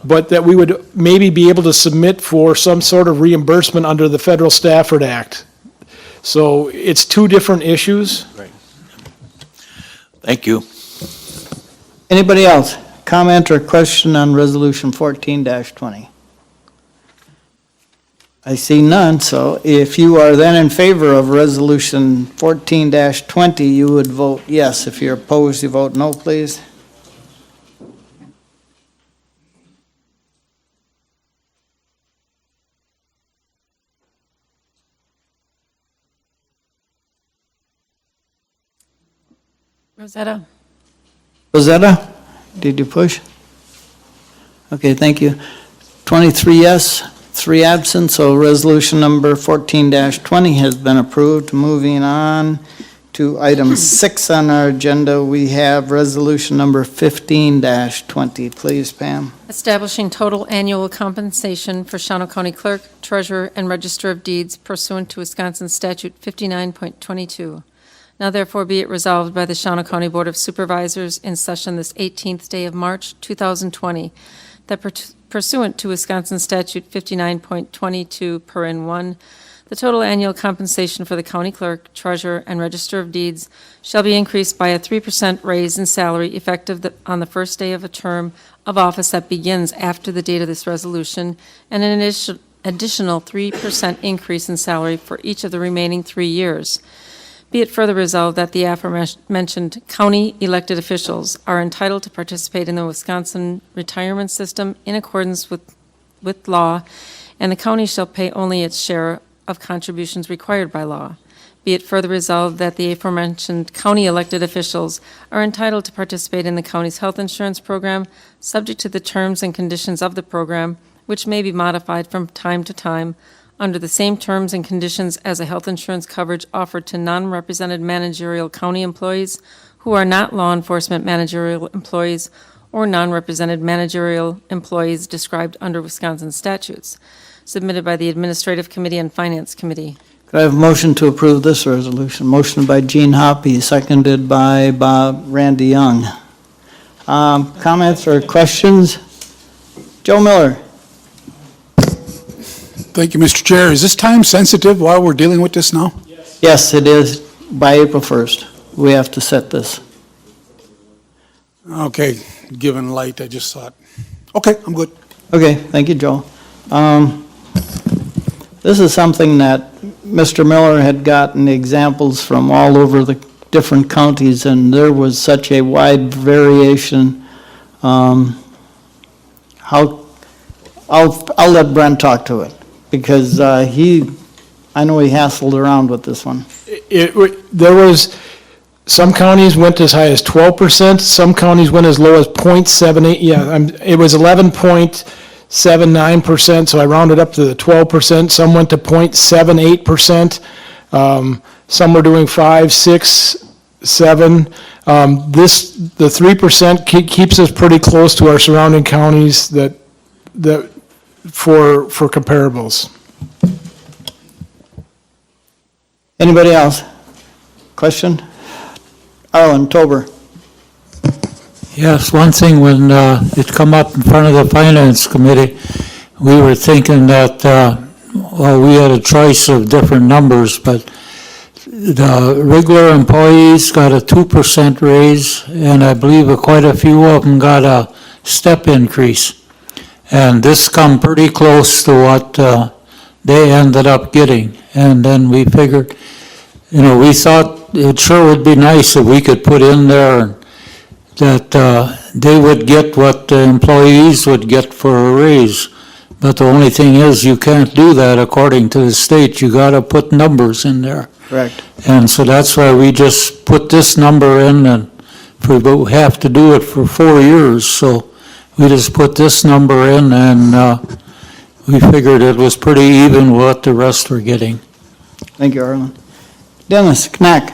But that we would maybe be able to submit for some sort of reimbursement under the Federal Stafford Act. So it's two different issues. Right. Thank you. Anybody else? Comment or question on Resolution 14-20? I see none, so if you are then in favor of Resolution 14-20, you would vote yes. If you're opposed, you vote no, please. Rosetta, did you push? Okay, thank you. 23 yes, 3 absent, so resolution number 14-20 has been approved. Moving on to item 6 on our agenda, we have resolution number 15-20. Please, Pam. Establishing total annual compensation for Shawano County Clerk, Treasurer, and Register of Deeds pursuant to Wisconsin Statute 59.22. Now therefore be it resolved by the Shawano County Board of Supervisors in session this 18th day of March 2020 that pursuant to Wisconsin Statute 59.22 paren 1, the total annual compensation for the county clerk, treasurer, and register of deeds shall be increased by a 3% raise in salary effective on the first day of a term of office that begins after the date of this resolution, and an additional 3% increase in salary for each of the remaining 3 years. Be it further resolved that the aforementioned county elected officials are entitled to participate in the Wisconsin retirement system in accordance with law, and the county shall pay only its share of contributions required by law. Be it further resolved that the aforementioned county elected officials are entitled to participate in the county's health insurance program, subject to the terms and conditions of the program, which may be modified from time to time under the same terms and conditions as a health insurance coverage offered to non-represented managerial county employees who are not law enforcement managerial employees or non-represented managerial employees described under Wisconsin statutes, submitted by the Administrative Committee and Finance Committee. Could I have a motion to approve this resolution? Motion by Gene Hoppy, seconded by Randy Young. Comments or questions? Joe Miller. Thank you, Mr. Chair. Is this time sensitive while we're dealing with this now? Yes, it is. By April 1st, we have to set this. Okay, given light, I just thought, okay, I'm good. Okay, thank you, Joe. This is something that Mr. Miller had gotten examples from all over the different counties, and there was such a wide variation. I'll let Brent talk to it, because I know he hassled around with this one. There was, some counties went as high as 12%, some counties went as low as 0.78, it was 11.79%, so I rounded up to the 12%. Some went to 0.78%. Some were doing 5, 6, 7. The 3% keeps us pretty close to our surrounding counties that for comparables. Anybody else? Question? Arlen Tober. Yes, one thing, when it come up in front of the Finance Committee, we were thinking that, well, we had a choice of different numbers, but the regular employees got a 2% raise, and I believe quite a few of them got a step increase. And this come pretty close to what they ended up getting. And then we figured, we thought it sure would be nice if we could put in there that they would get what the employees would get for a raise. But the only thing is, you can't do that according to the state. You got to put numbers in there. Correct. And so that's why we just put this number in, and we have to do it for 4 years. So we just put this number in, and we figured it was pretty even what the rest were getting. Thank you, Arlen. Dennis Knack.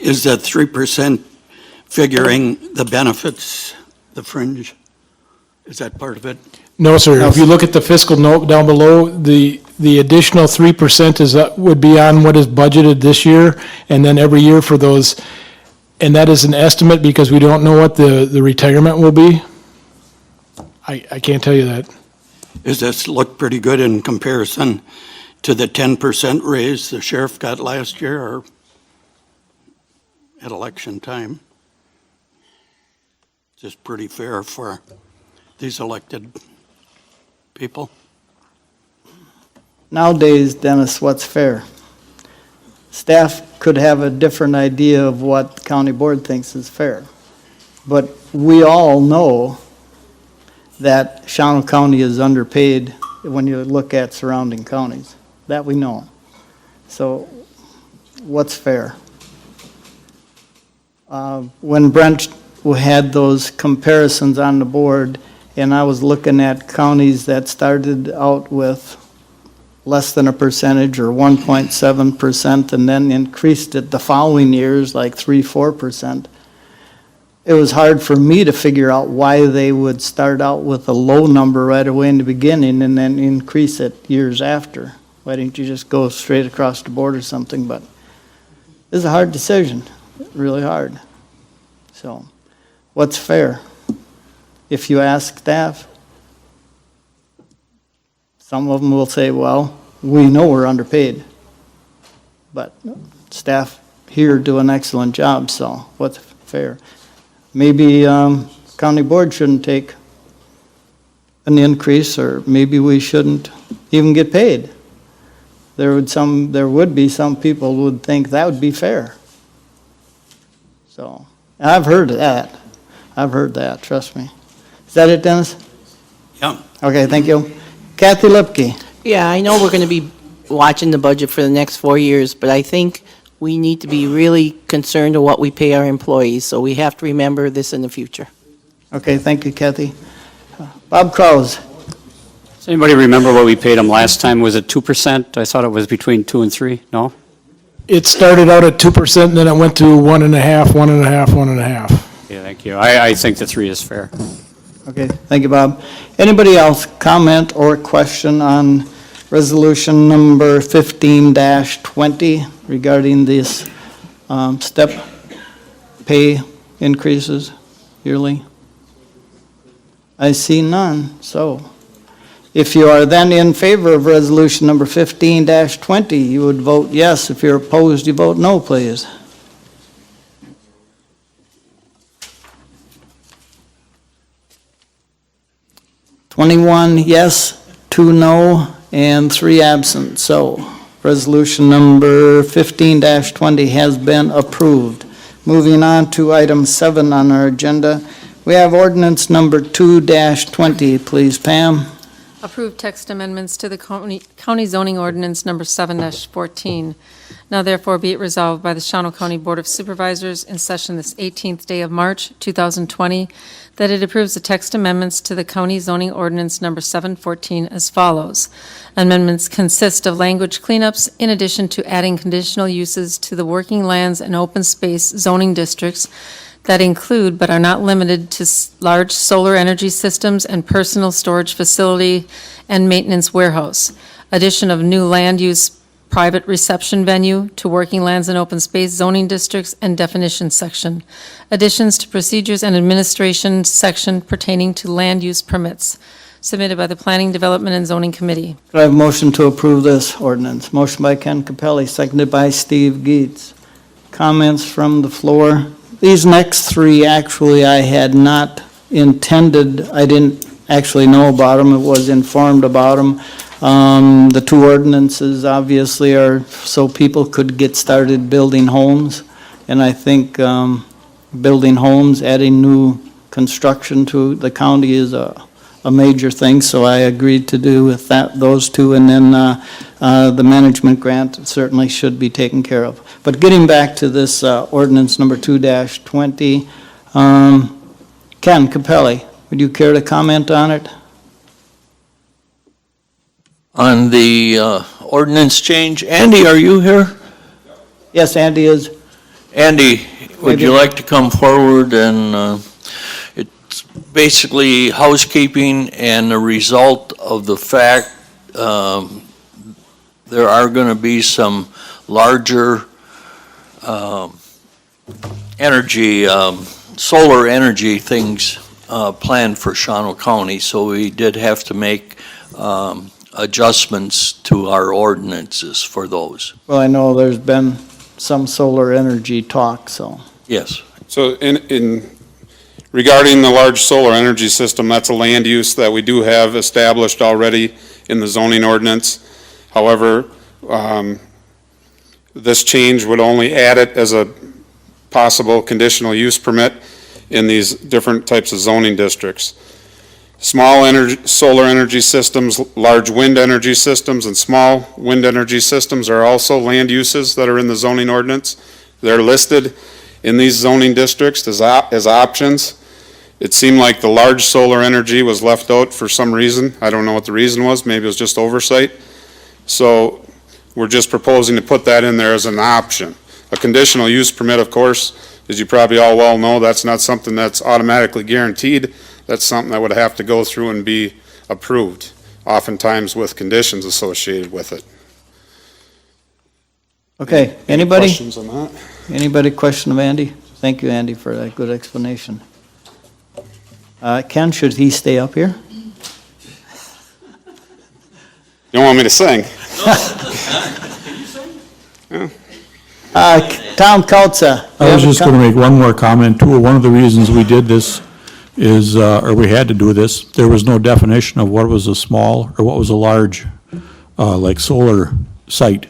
Is that 3% figuring the benefits, the fringe? Is that part of it? No, sir. No. If you look at the fiscal note down below, the additional 3% would be on what is budgeted this year, and then every year for those, and that is an estimate because we don't know what the retirement will be. I can't tell you that. Does this look pretty good in comparison to the 10% raise the sheriff got last year or at election time? Is this pretty fair for these elected people? Nowadays, Dennis, what's fair? Staff could have a different idea of what the county board thinks is fair. But we all know that Shawano County is underpaid when you look at surrounding counties. That we know. So what's fair? When Brent had those comparisons on the board, and I was looking at counties that started out with less than a percentage or 1.7% and then increased it the following years like 3-4%. It was hard for me to figure out why they would start out with a low number right away in the beginning and then increase it years after. Why didn't you just go straight across the board or something? But it's a hard decision, really hard. So what's fair? If you ask staff, some of them will say, well, we know we're underpaid. But staff here do an excellent job, so what's fair? Maybe county board shouldn't take an increase, or maybe we shouldn't even get paid. There would be some people who would think that would be fair. So, I've heard that. Trust me. Is that it, Dennis? Yeah. Okay, thank you. Kathy Lipke. Yeah, I know we're going to be watching the budget for the next 4 years, but I think we need to be really concerned of what we pay our employees, so we have to remember this in the future. Okay, thank you, Kathy. Bob Kraus. Does anybody remember what we paid them last time? Was it 2%? I thought it was between 2 and 3, no? It started out at 2%, and then it went to 1.5, 1.5, 1.5. Yeah, thank you. I think the 3 is fair. Okay, thank you, Bob. Anybody else comment or question on resolution number 15-20 regarding this step pay increases yearly? I see none, so if you are then in favor of resolution number 15-20, you would vote yes. If you're opposed, you vote no, please. Twenty-one yes, 2 no, and 3 absent. So resolution number 15-20 has been approved. Moving on to item 7 on our agenda, we have ordinance number 2-20. Please, Pam. Approve text amendments to the county zoning ordinance number 7-14. Now therefore be it resolved by the Shawano County Board of Supervisors in session this 18th day of March, 2020, that it approves the text amendments to the county zoning ordinance number 714 as follows. Amendments consist of language cleanups in addition to adding conditional uses to the working lands and open space zoning districts that include but are not limited to large solar energy systems and personal storage facility and maintenance warehouse. Addition of new land use private reception venue to working lands and open space zoning districts and definition section. Additions to procedures and administration section pertaining to land use permits. Submitted by the Planning, Development, and Zoning Committee. Do I have a motion to approve this ordinance? Motion by Ken Capelli, seconded by Steve Geetz. Comments from the floor? These next 3, actually, I had not intended, I didn't actually know about them, it was informed about them. The 2 ordinances obviously are so people could get started building homes, and I think building homes, adding new construction to the county is a major thing, so I agreed to do with that, those 2, and then the management grant certainly should be taken care of. But getting back to this ordinance number 2-20, Ken Capelli, would you care to comment on it? On the ordinance change, Andy, are you here? Yes, Andy is. Andy, would you like to come forward and it's basically housekeeping and the result of the fact there are going to be some larger energy, solar energy things planned for Shawano County, so we did have to make adjustments to our ordinances for those. Well, I know there's been some solar energy talk, so. Yes. So regarding the large solar energy system, that's a land use that we do have established already in the zoning ordinance. However, this change would only add it as a possible conditional use permit in these different types of zoning districts. Small solar energy systems, large wind energy systems, and small wind energy systems are also land uses that are in the zoning ordinance. They're listed in these zoning districts as options. It seemed like the large solar energy was left out for some reason. I don't know what the reason was. Maybe it was just oversight. So we're just proposing to put that in there as an option. A conditional use permit, of course, as you probably all well know, that's not something that's automatically guaranteed. That's something that would have to go through and be approved, oftentimes with conditions associated with it. Okay, anybody? Questions on that? Anybody question of Andy? Thank you, Andy, for that good explanation. Ken, should he stay up here? You don't want me to sing? Tom Kautza. I was just going to make one more comment too. One of the reasons we did this is, or we had to do this, there was no definition of what was a small or what was a large, like solar site.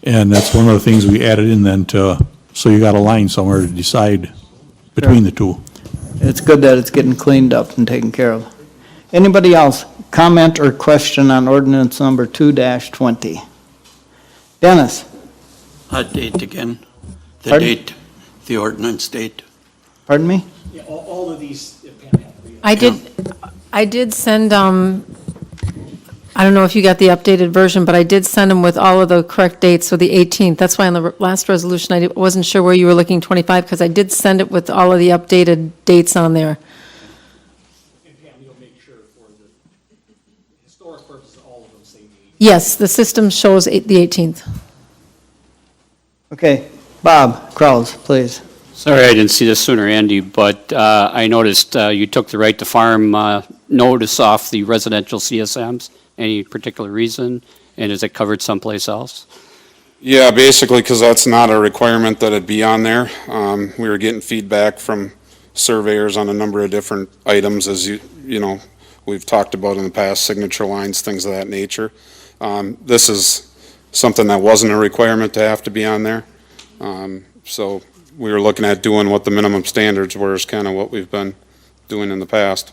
And that's one of the things we added in then to, so you got a line somewhere to decide between the two. It's good that it's getting cleaned up and taken care of. Anybody else comment or question on ordinance number 2-20? Dennis? Date again. The Pardon? date, the ordinance date. Pardon me? Yeah, all of these, I did send, I don't know if you got the updated version, but I did send them with all of the correct dates, so the 18th. That's why on the last resolution, wasn't sure where you were looking, 25, because I did send it with all of the updated dates on there. and Pam, you'll make sure for the historic purposes, all of them say the 18th. Yes, the system shows the 18th. Okay, Bob Kraus, please. Sorry I didn't see this sooner, Andy, but I noticed you took the right to farm notice off the residential CSMs. Any particular reason? And is it covered someplace else? Yeah, basically, because that's not a requirement that it be on there. We were getting feedback from surveyors on a number of different items, as you know, we've talked about in the past, signature lines, things of that nature. This is something that wasn't a requirement to have to be on there. So we were looking at doing what the minimum standards were, is kind of what we've been doing in the past.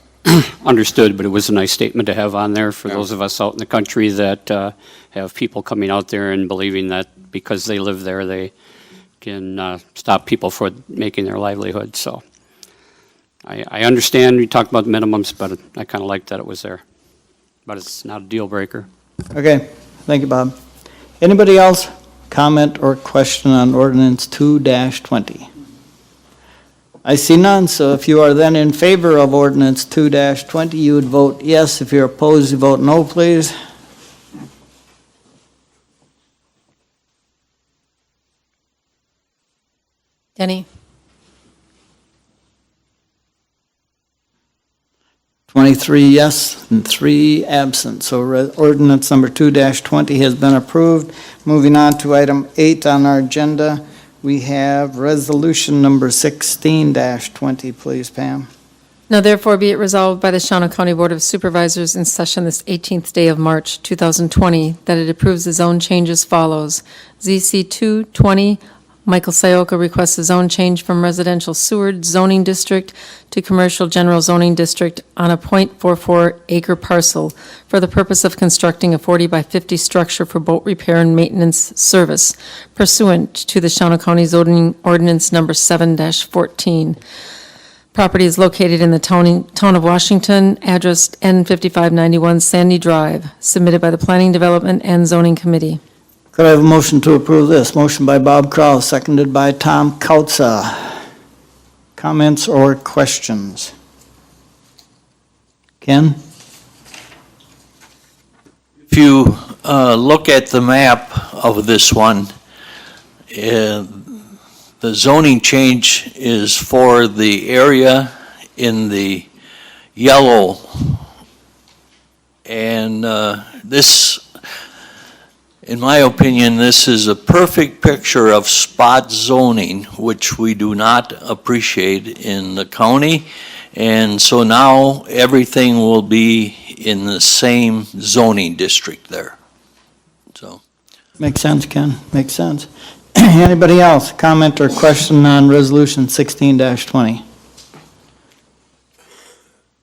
Understood, but it was a nice statement to have on there for Yeah. those of us out in the country that have people coming out there and believing that because they live there, they can stop people from making their livelihood. So I understand you talked about the minimums, but I kind of like that it was there. But it's not a deal breaker. Okay, thank you, Bob. Anybody else comment or question on ordinance 2-20? I see none, so if you are then in favor of ordinance 2-20, you would vote yes. If you're opposed, you vote no, please. Denny? 23 yes and 3 absent. So ordinance number 2-20 has been approved. Moving on to item 8 on our agenda, we have resolution number 16-20, please, Pam. Now therefore be it resolved by the Shawano County Board of Supervisors in session this 18th day of March 2020 that it approves the zone change as follows. ZC 220, Michael Sayoka requests a zone change from residential Seward zoning district to commercial general zoning district on a .44 acre parcel for the purpose of constructing a 40 by 50 structure for boat repair and maintenance service pursuant to the Shawano County zoning ordinance number 7-14. Property is located in the town of Washington, address N5591 Sandy Drive, submitted by the Planning Development and Zoning Committee. Could I have a motion to approve this? Motion by Bob Kraus, seconded by Tom Kautza. Comments or questions? Ken? If you look at the map of this one, the zoning change is for the area in the yellow. And this, in my opinion, this is a perfect picture of spot zoning, which we do not appreciate in the county. And so now everything will be in the same zoning district there. So. Makes sense, Ken, makes sense. Anybody else, comment or question on resolution 16-20?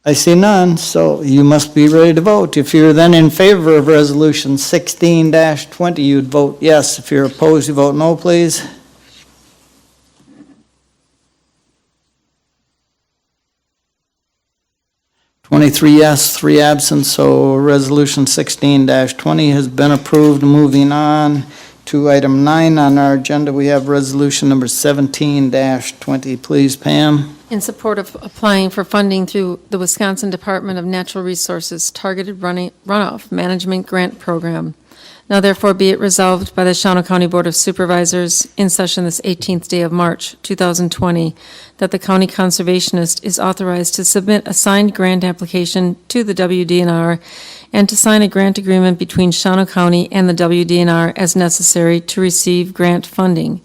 I see none, so you must be ready to vote. If you're then in favor of resolution 16-20, you'd vote yes. If you're opposed, you vote no, please. Twenty-three yes, 3 absent, so resolution 16-20 has been approved. Moving on to item 9 on our agenda, we have resolution number 17-20. Please, Pam. In support of applying for funding through the Wisconsin Department of Natural Resources Targeted Runoff Management Grant Program. Now therefore be it resolved by the Shawano County Board of Supervisors in session this 18th day of March 2020 that the county conservationist is authorized to submit a signed grant application to the WDNR and to sign a grant agreement between Shawano County and the WDNR as necessary to receive grant funding.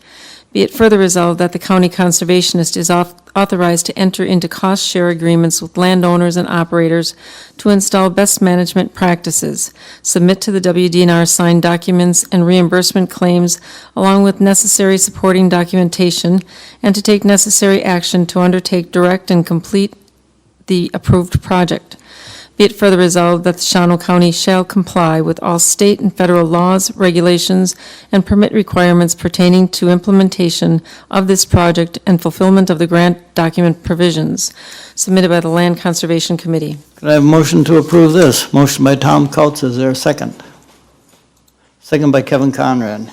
Be it further resolved that the county conservationist is authorized to enter into cost-share agreements with landowners and operators to install best management practices, submit to the WDNR signed documents and reimbursement claims along with necessary supporting documentation, and to take necessary action to undertake, direct, and complete the approved project. Be it further resolved that the Shawano County shall comply with all state and federal laws, regulations, and permit requirements pertaining to implementation of this project and fulfillment of the grant document provisions submitted by the Land Conservation Committee. Could I have a motion to approve this? Motion by Tom Kautz, is there a second? Second by Kevin Conrad.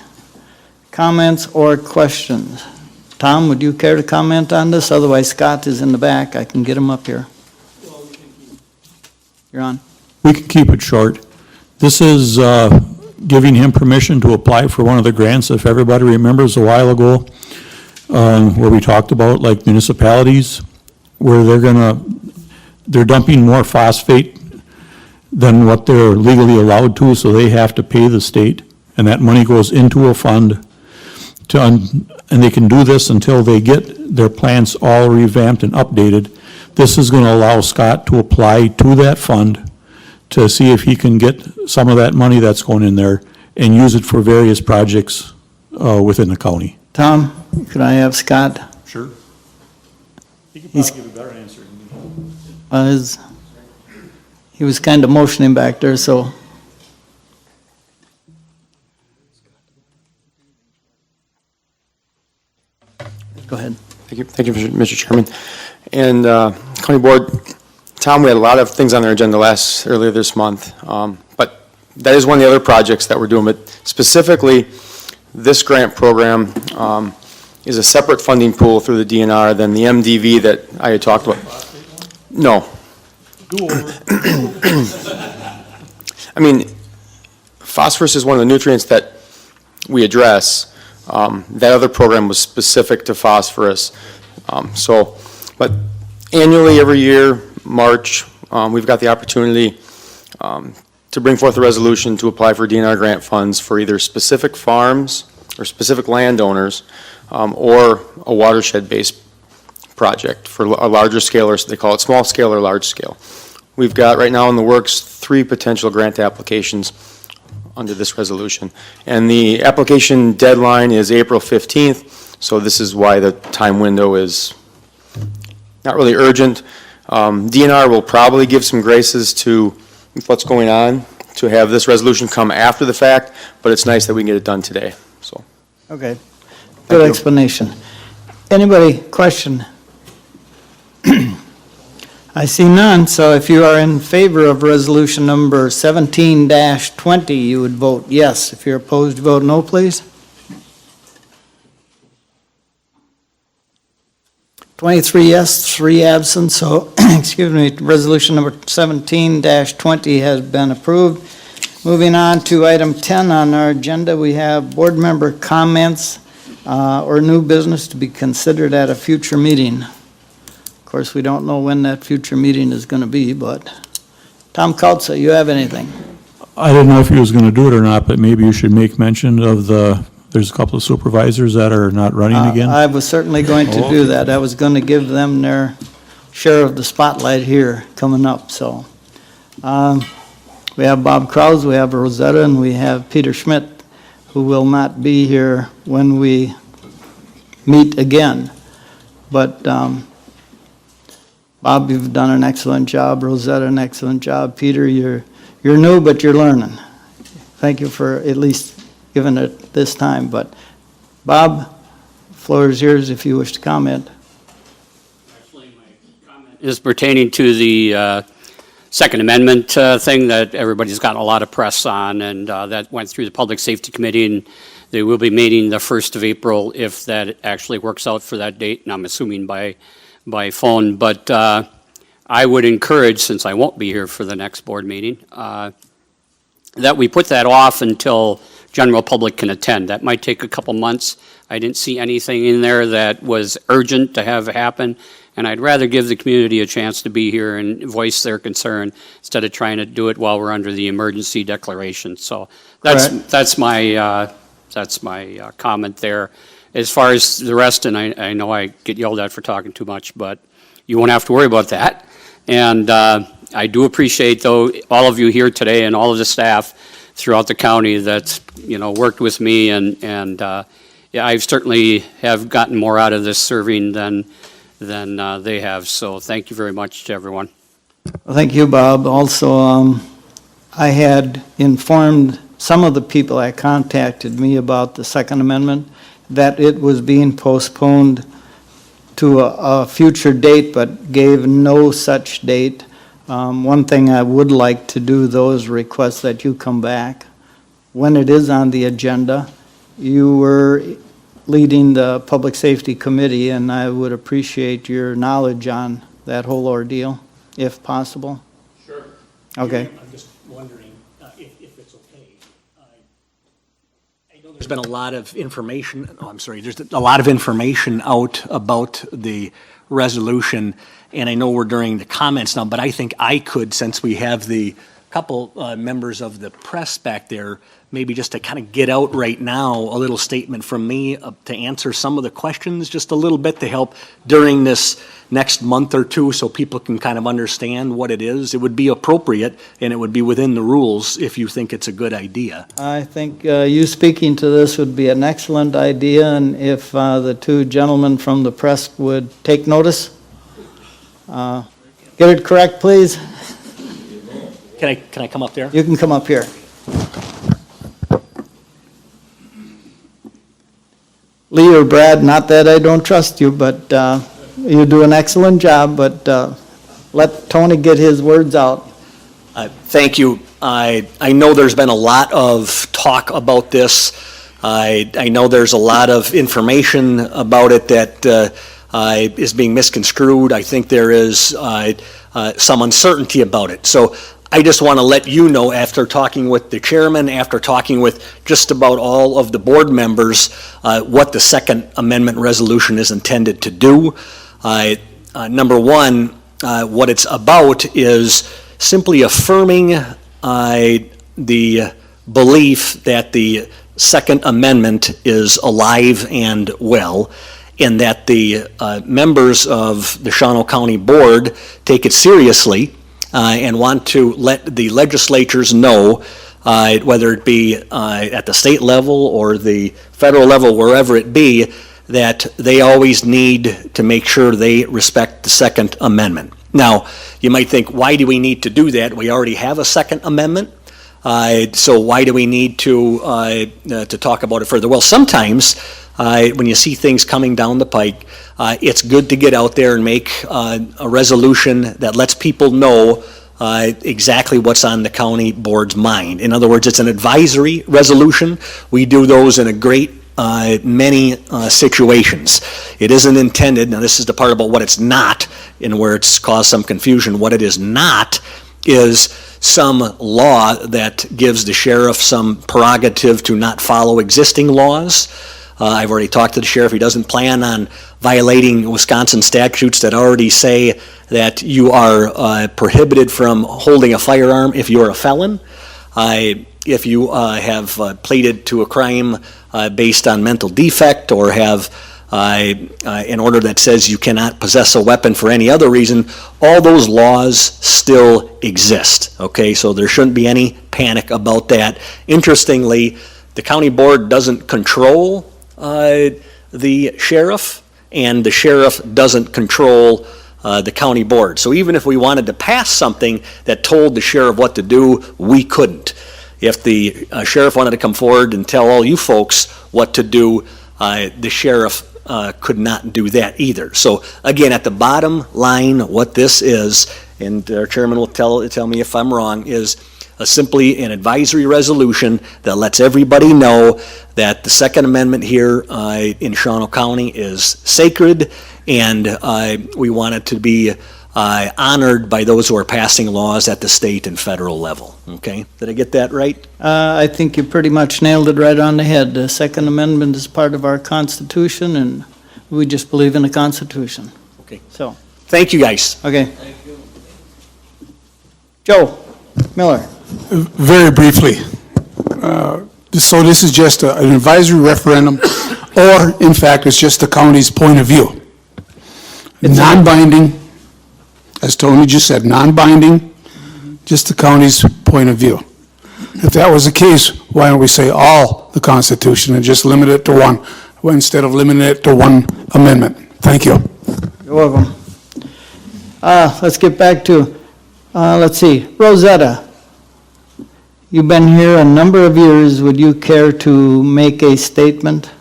Comments or questions? Tom, would you care to comment on this? Otherwise, Scott is in the back. I can get him up here. You're on. We can keep it short. This is giving him permission to apply for one of the grants, if everybody remembers a while ago, where we talked about like municipalities, where they're dumping more phosphate than what they're legally allowed to, so they have to pay the state, and that money goes into a fund and they can do this until they get their plants all revamped and updated. This is going to allow Scott to apply to that fund to see if he can get some of that money that's going in there and use it for various projects within the county. Tom, could I have Scott? Sure. He could probably give a better answer than me. He was kind of motioning back there, so. Go ahead. Thank you, Mr. Chairman. And County Board, Tom, we had a lot of things on our agenda earlier this month, but that is one of the other projects that we're doing. But specifically, this grant program is a separate funding pool through the DNR than the MDV that I had talked about. No. I mean, phosphorus is one of the nutrients that we address. That other program was specific to phosphorus. But annually, every year, March, we've got the opportunity to bring forth a resolution to apply for DNR grant funds for either specific farms or specific landowners or a watershed-based project for a larger scale, or they call it small scale or large scale. We've got right now in the works 3 potential grant applications under this resolution. And the application deadline is April 15th, so this is why the time window is not really urgent. DNR will probably give some graces to what's going on to have this resolution come after the fact, but it's nice that we can get it done today, so. Okay, good explanation. Anybody question? I see none, so if you are in favor of resolution number 17-20, you would vote yes. If you're opposed, vote no, please. 23 yes, 3 absent, so, excuse me, resolution number 17-20 has been approved. Moving on to item 10 on our agenda, we have board member comments or new business to be considered at a future meeting. Of course, we don't know when that future meeting is going to be, but Tom Kautz, you have anything? I didn't know if he was going to do it or not, but maybe you should make mention of there's a couple of supervisors that are not running again. I was certainly going to do that. I was going to give them their share of the spotlight here coming up, so. We have Bob Kraus, we have Rosetta, and we have Peter Schmidt, who will not be here when we meet again. But Bob, you've done an excellent job. Rosetta, an excellent job. Peter, you're new, but you're learning. Thank you for at least giving it this time. But Bob, the floor is yours if you wish to comment. Actually, my comment is pertaining to the Second Amendment thing that everybody's gotten a lot of press on, and that went through the Public Safety Committee, and they will be meeting the 1st of April if that actually works out for that date, and I'm assuming by phone. But I would encourage, since I won't be here for the next board meeting, that we put that off until general public can attend. That might take a couple months. I didn't see anything in there that was urgent to have happen, and I'd rather give the community a chance to be here and voice their concern instead of trying to do it while we're under the emergency declaration. So that's my comment there. As far as the rest, and I know I get yelled at for talking too much, but you won't have to worry about that. And I do appreciate, though, all of you here today and all of the staff throughout the county that's, worked with me, and yeah, I certainly have gotten more out of this serving than they have. So thank you very much to everyone. Well, thank you, Bob. Also, I had informed some of the people that contacted me about the Second Amendment that it was being postponed to a future date, but gave no such date. One thing I would like to do, though, is request that you come back when it is on the agenda. You were leading the Public Safety Committee, and I would appreciate your knowledge on that whole ordeal, if possible. Sure. Okay. I'm just wondering if it's okay. I know there's been a lot of information, there's a lot of information out about the resolution, and I know we're during the comments now, but I think I could, since we have the couple members of the press back there, maybe just to kind of get out right now, a little statement from me to answer some of the questions, just a little bit to help during this next month or two so people can kind of understand what it is. It would be appropriate and it would be within the rules if you think it's a good idea. I think you speaking to this would be an excellent idea, and if the two gentlemen from the press would take notice. Get it correct, please. Can I come up there? You can come up here. Lee or Brad, not that I don't trust you, but you do an excellent job, but let Tony get his words out. Thank you. I know there's been a lot of talk about this. I know there's a lot of information about it that is being misconstrued. I think there is some uncertainty about it. So I just want to let you know, after talking with the chairman, after talking with just about all of the board members, what the Second Amendment resolution is intended to do. Number one, what it's about is simply affirming the belief that the Second Amendment is alive and well, and that the members of the Shawano County Board take it seriously and want to let the legislatures know, whether it be at the state level or the federal level, wherever it be, that they always need to make sure they respect the Second Amendment. Now, you might think, why do we need to do that? We already have a Second Amendment, so why do we need to talk about it further? Well, sometimes when you see things coming down the pike, it's good to get out there and make a resolution that lets people know exactly what's on the county board's mind. In other words, it's an advisory resolution. We do those in a great many situations. It isn't intended, now this is the part about what it's not and where it's caused some confusion. What it is not is some law that gives the sheriff some prerogative to not follow existing laws. I've already talked to the sheriff. He doesn't plan on violating Wisconsin statutes that already say that you are prohibited from holding a firearm if you're a felon. If you have pleaded to a crime based on mental defect, or have an order that says you cannot possess a weapon for any other reason, all those laws still exist. Okay, so there shouldn't be any panic about that. Interestingly, the county board doesn't control the sheriff, and the sheriff doesn't control the county board. So even if we wanted to pass something that told the sheriff what to do, we couldn't. If the sheriff wanted to come forward and tell all you folks what to do, the sheriff could not do that either. So again, at the bottom line, what this is, and our chairman will tell me if I'm wrong, is simply an advisory resolution that lets everybody know that the Second Amendment here in Shawano County is sacred, and we want it to be honored by those who are passing laws at the state and federal level. Okay, did I get that right? I think you pretty much nailed it right on the head. The Second Amendment is part of our Constitution, and we just believe in the Constitution. Okay. So. Thank you, guys. Okay. Thank you. Joe Miller. Very briefly, so this is just an advisory referendum, or in fact, it's just the county's point of view. Non-binding, as Tony just said, non-binding, just the county's point of view. If that was the case, why don't we say all the Constitution and just limit it to one, instead of limiting it to one amendment? Thank you. You're welcome. Let's get back to Let's see, Rosetta, you've been here a number of years. Would you care to make a statement?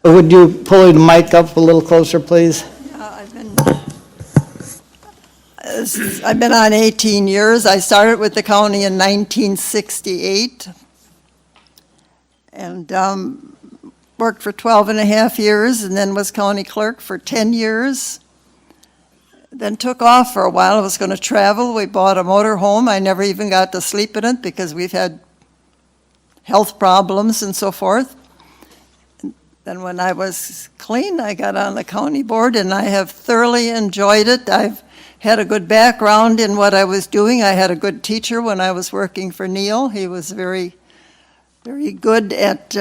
Would you pull the mic up a little closer, please? I've been on 18 years. I started with the county in 1968 and worked for 12 and a half years and then was county clerk for 10 years. Then took off for a while. I was going to travel. We bought a motor home. I never even got to sleep in it because we've had health problems and so forth. Then when I was clean, I got on the county board and I have thoroughly enjoyed it. I've had a good background in what I was doing. I had a good teacher when I was working for Neil. He was very, very good at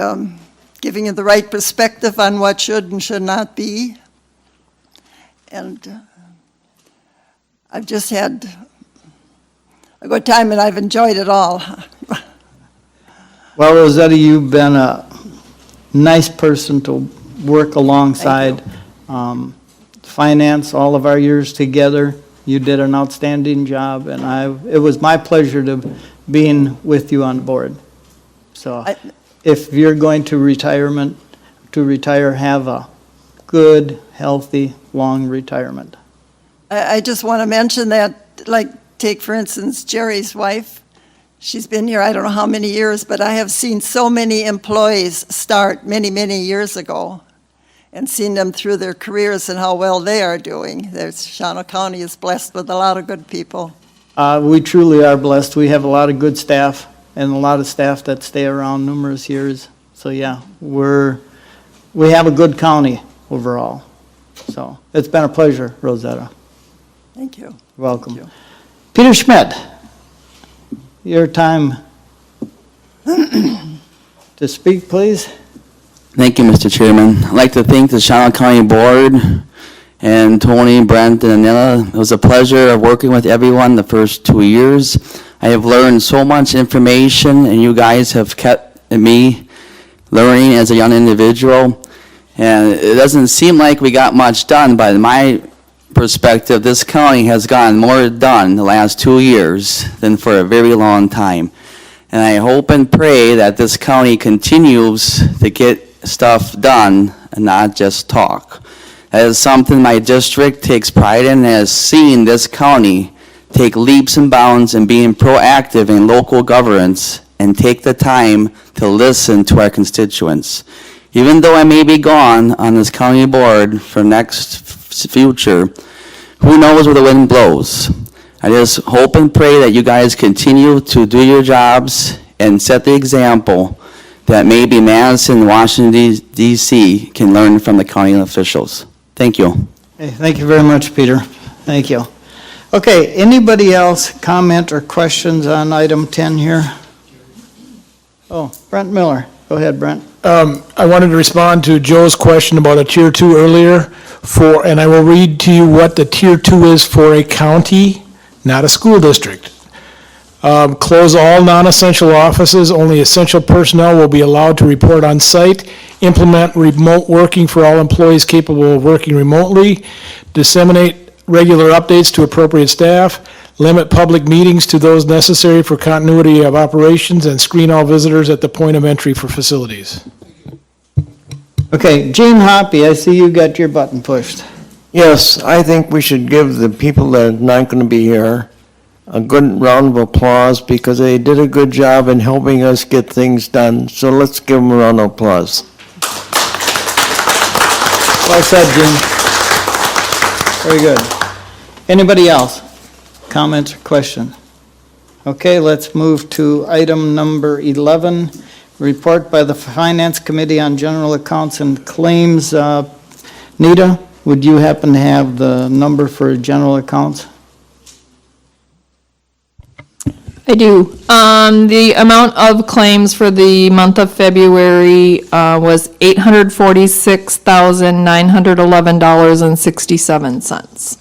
giving you the right perspective on what should and should not be. And I've just had a good time and I've enjoyed it all. Well, Rosetta, you've been a nice person to work alongside. Finance, all of our years together, you did an outstanding job, and it was my pleasure to being with you on board. So if you're going to retire, have a good, healthy, long retirement. I just want to mention that, like, take for instance, Jerry's wife. She's been here I don't know how many years, but I have seen so many employees start many, many years ago and seen them through their careers and how well they are doing. Shawano County is blessed with a lot of good people. We truly are blessed. We have a lot of good staff and a lot of staff that stay around numerous years. So yeah, we have a good county overall. So it's been a pleasure, Rosetta. Thank you. Welcome. Thank you. Peter Schmidt, your time to speak, please. Thank you, Mr. Chairman. I'd like to thank the Shawano County Board and Tony, Brent, and Anila. It was a pleasure of working with everyone the first 2 years. I have learned so much information, and you guys have kept me learning as a young individual. And it doesn't seem like we got much done, but in my perspective, this county has gotten more done the last 2 years than for a very long time. And I hope and pray that this county continues to get stuff done and not just talk. That is something my district takes pride in, and has seen this county take leaps and bounds in being proactive in local governance and take the time to listen to our constituents. Even though I may be gone on this county board for next future, who knows where the wind blows? I just hope and pray that you guys continue to do your jobs and set the example that maybe Madison, Washington, D.C. can learn from the county officials. Thank you. Hey, thank you very much, Peter. Thank you. Okay, anybody else comment or questions on item 10 here? Oh, Brent Miller. Go ahead, Brent. I wanted to respond to Joe's question about a Tier 2 earlier, and I will read to you what the Tier 2 is for a county, not a school district. Close all non-essential offices. Only essential personnel will be allowed to report on site. Implement remote working for all employees capable of working remotely. Disseminate regular updates to appropriate staff. Limit public meetings to those necessary for continuity of operations, and screen all visitors at the point of entry for facilities. Okay, Gene Hoppy, I see you got your button pushed. Yes, I think we should give the people that are not going to be here a good round of applause because they did a good job in helping us get things done. So let's give them a round of applause. Well said, Gene. Very good. Anybody else? Comments or questions? Okay, let's move to item number 11, report by the Finance Committee on General Accounts and Claims. Nita, would you happen to have the number for general accounts? I do. The amount of claims for the month of February was $846,911.67.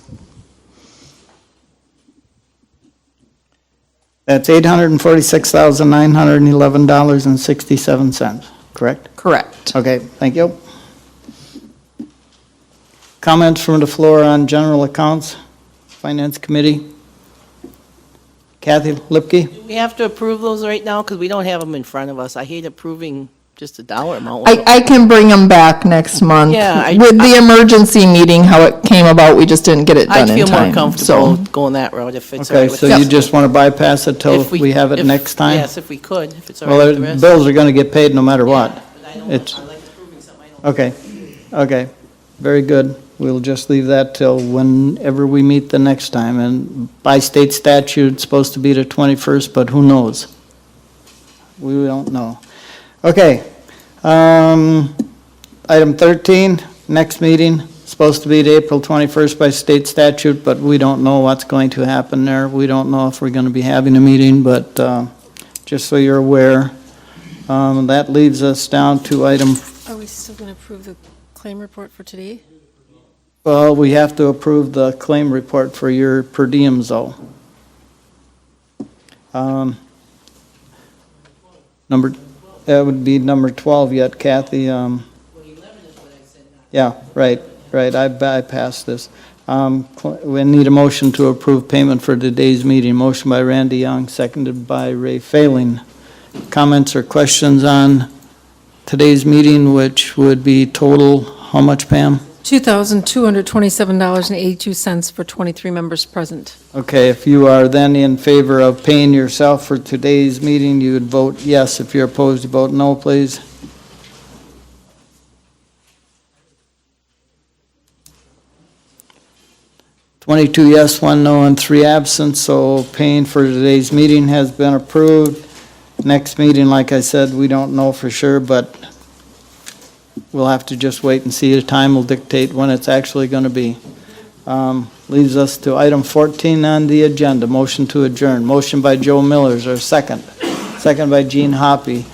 That's $846,911.67, correct? Correct. Okay, thank you. Comments from the floor on general accounts, Finance Committee? Kathy Lipke? We have to approve those right now because we don't have them in front of us. I hate approving just a dollar amount. I can bring them back next month. Yeah, With the emergency meeting, how it came about, we just didn't get it I'd done in feel more time. comfortable So, going that route if it's all Okay, right with so you just want to bypass it till If we have it if- next time? Yes, if we could, if it's all Well, right with the the rest. bills are going to get paid no matter what. It's, okay, okay, very good. We'll just leave that till whenever we meet the next time. And by state statute, it's supposed to be the 21st, but who knows? We don't know. Okay. Item 13, next meeting, supposed to be the April 21st by state statute, but we don't know what's going to happen there. We don't know if we're going to be having a meeting, but just so you're aware. That leaves us down to item, Are we still going to approve the claim report for today? well, we have to approve the claim report for your per diems, though. That would be number 12 yet, Kathy. Yeah, right, I bypassed this. We need a motion to approve payment for today's meeting. Motion by Randy Young, seconded by Ray Failing. Comments or questions on today's meeting, which would be total, how much, Pam? $2,227.82 for 23 members present. Okay, if you are then in favor of paying yourself for today's meeting, you would vote yes. If you're opposed, you vote no, please. Twenty-two yes, 1 no, and 3 absent, so paying for today's meeting has been approved. Next meeting, like I said, we don't know for sure, but we'll have to just wait and see. The time will dictate when it's actually going to be. Leaves us to item 14 on the agenda, motion to adjourn. Motion by Joe Miller, is there a second? Second by Gene Hoppy.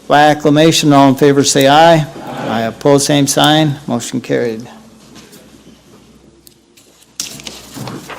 By acclamation, all in favor say aye. Aye. Opposed, same sign. Motion carried.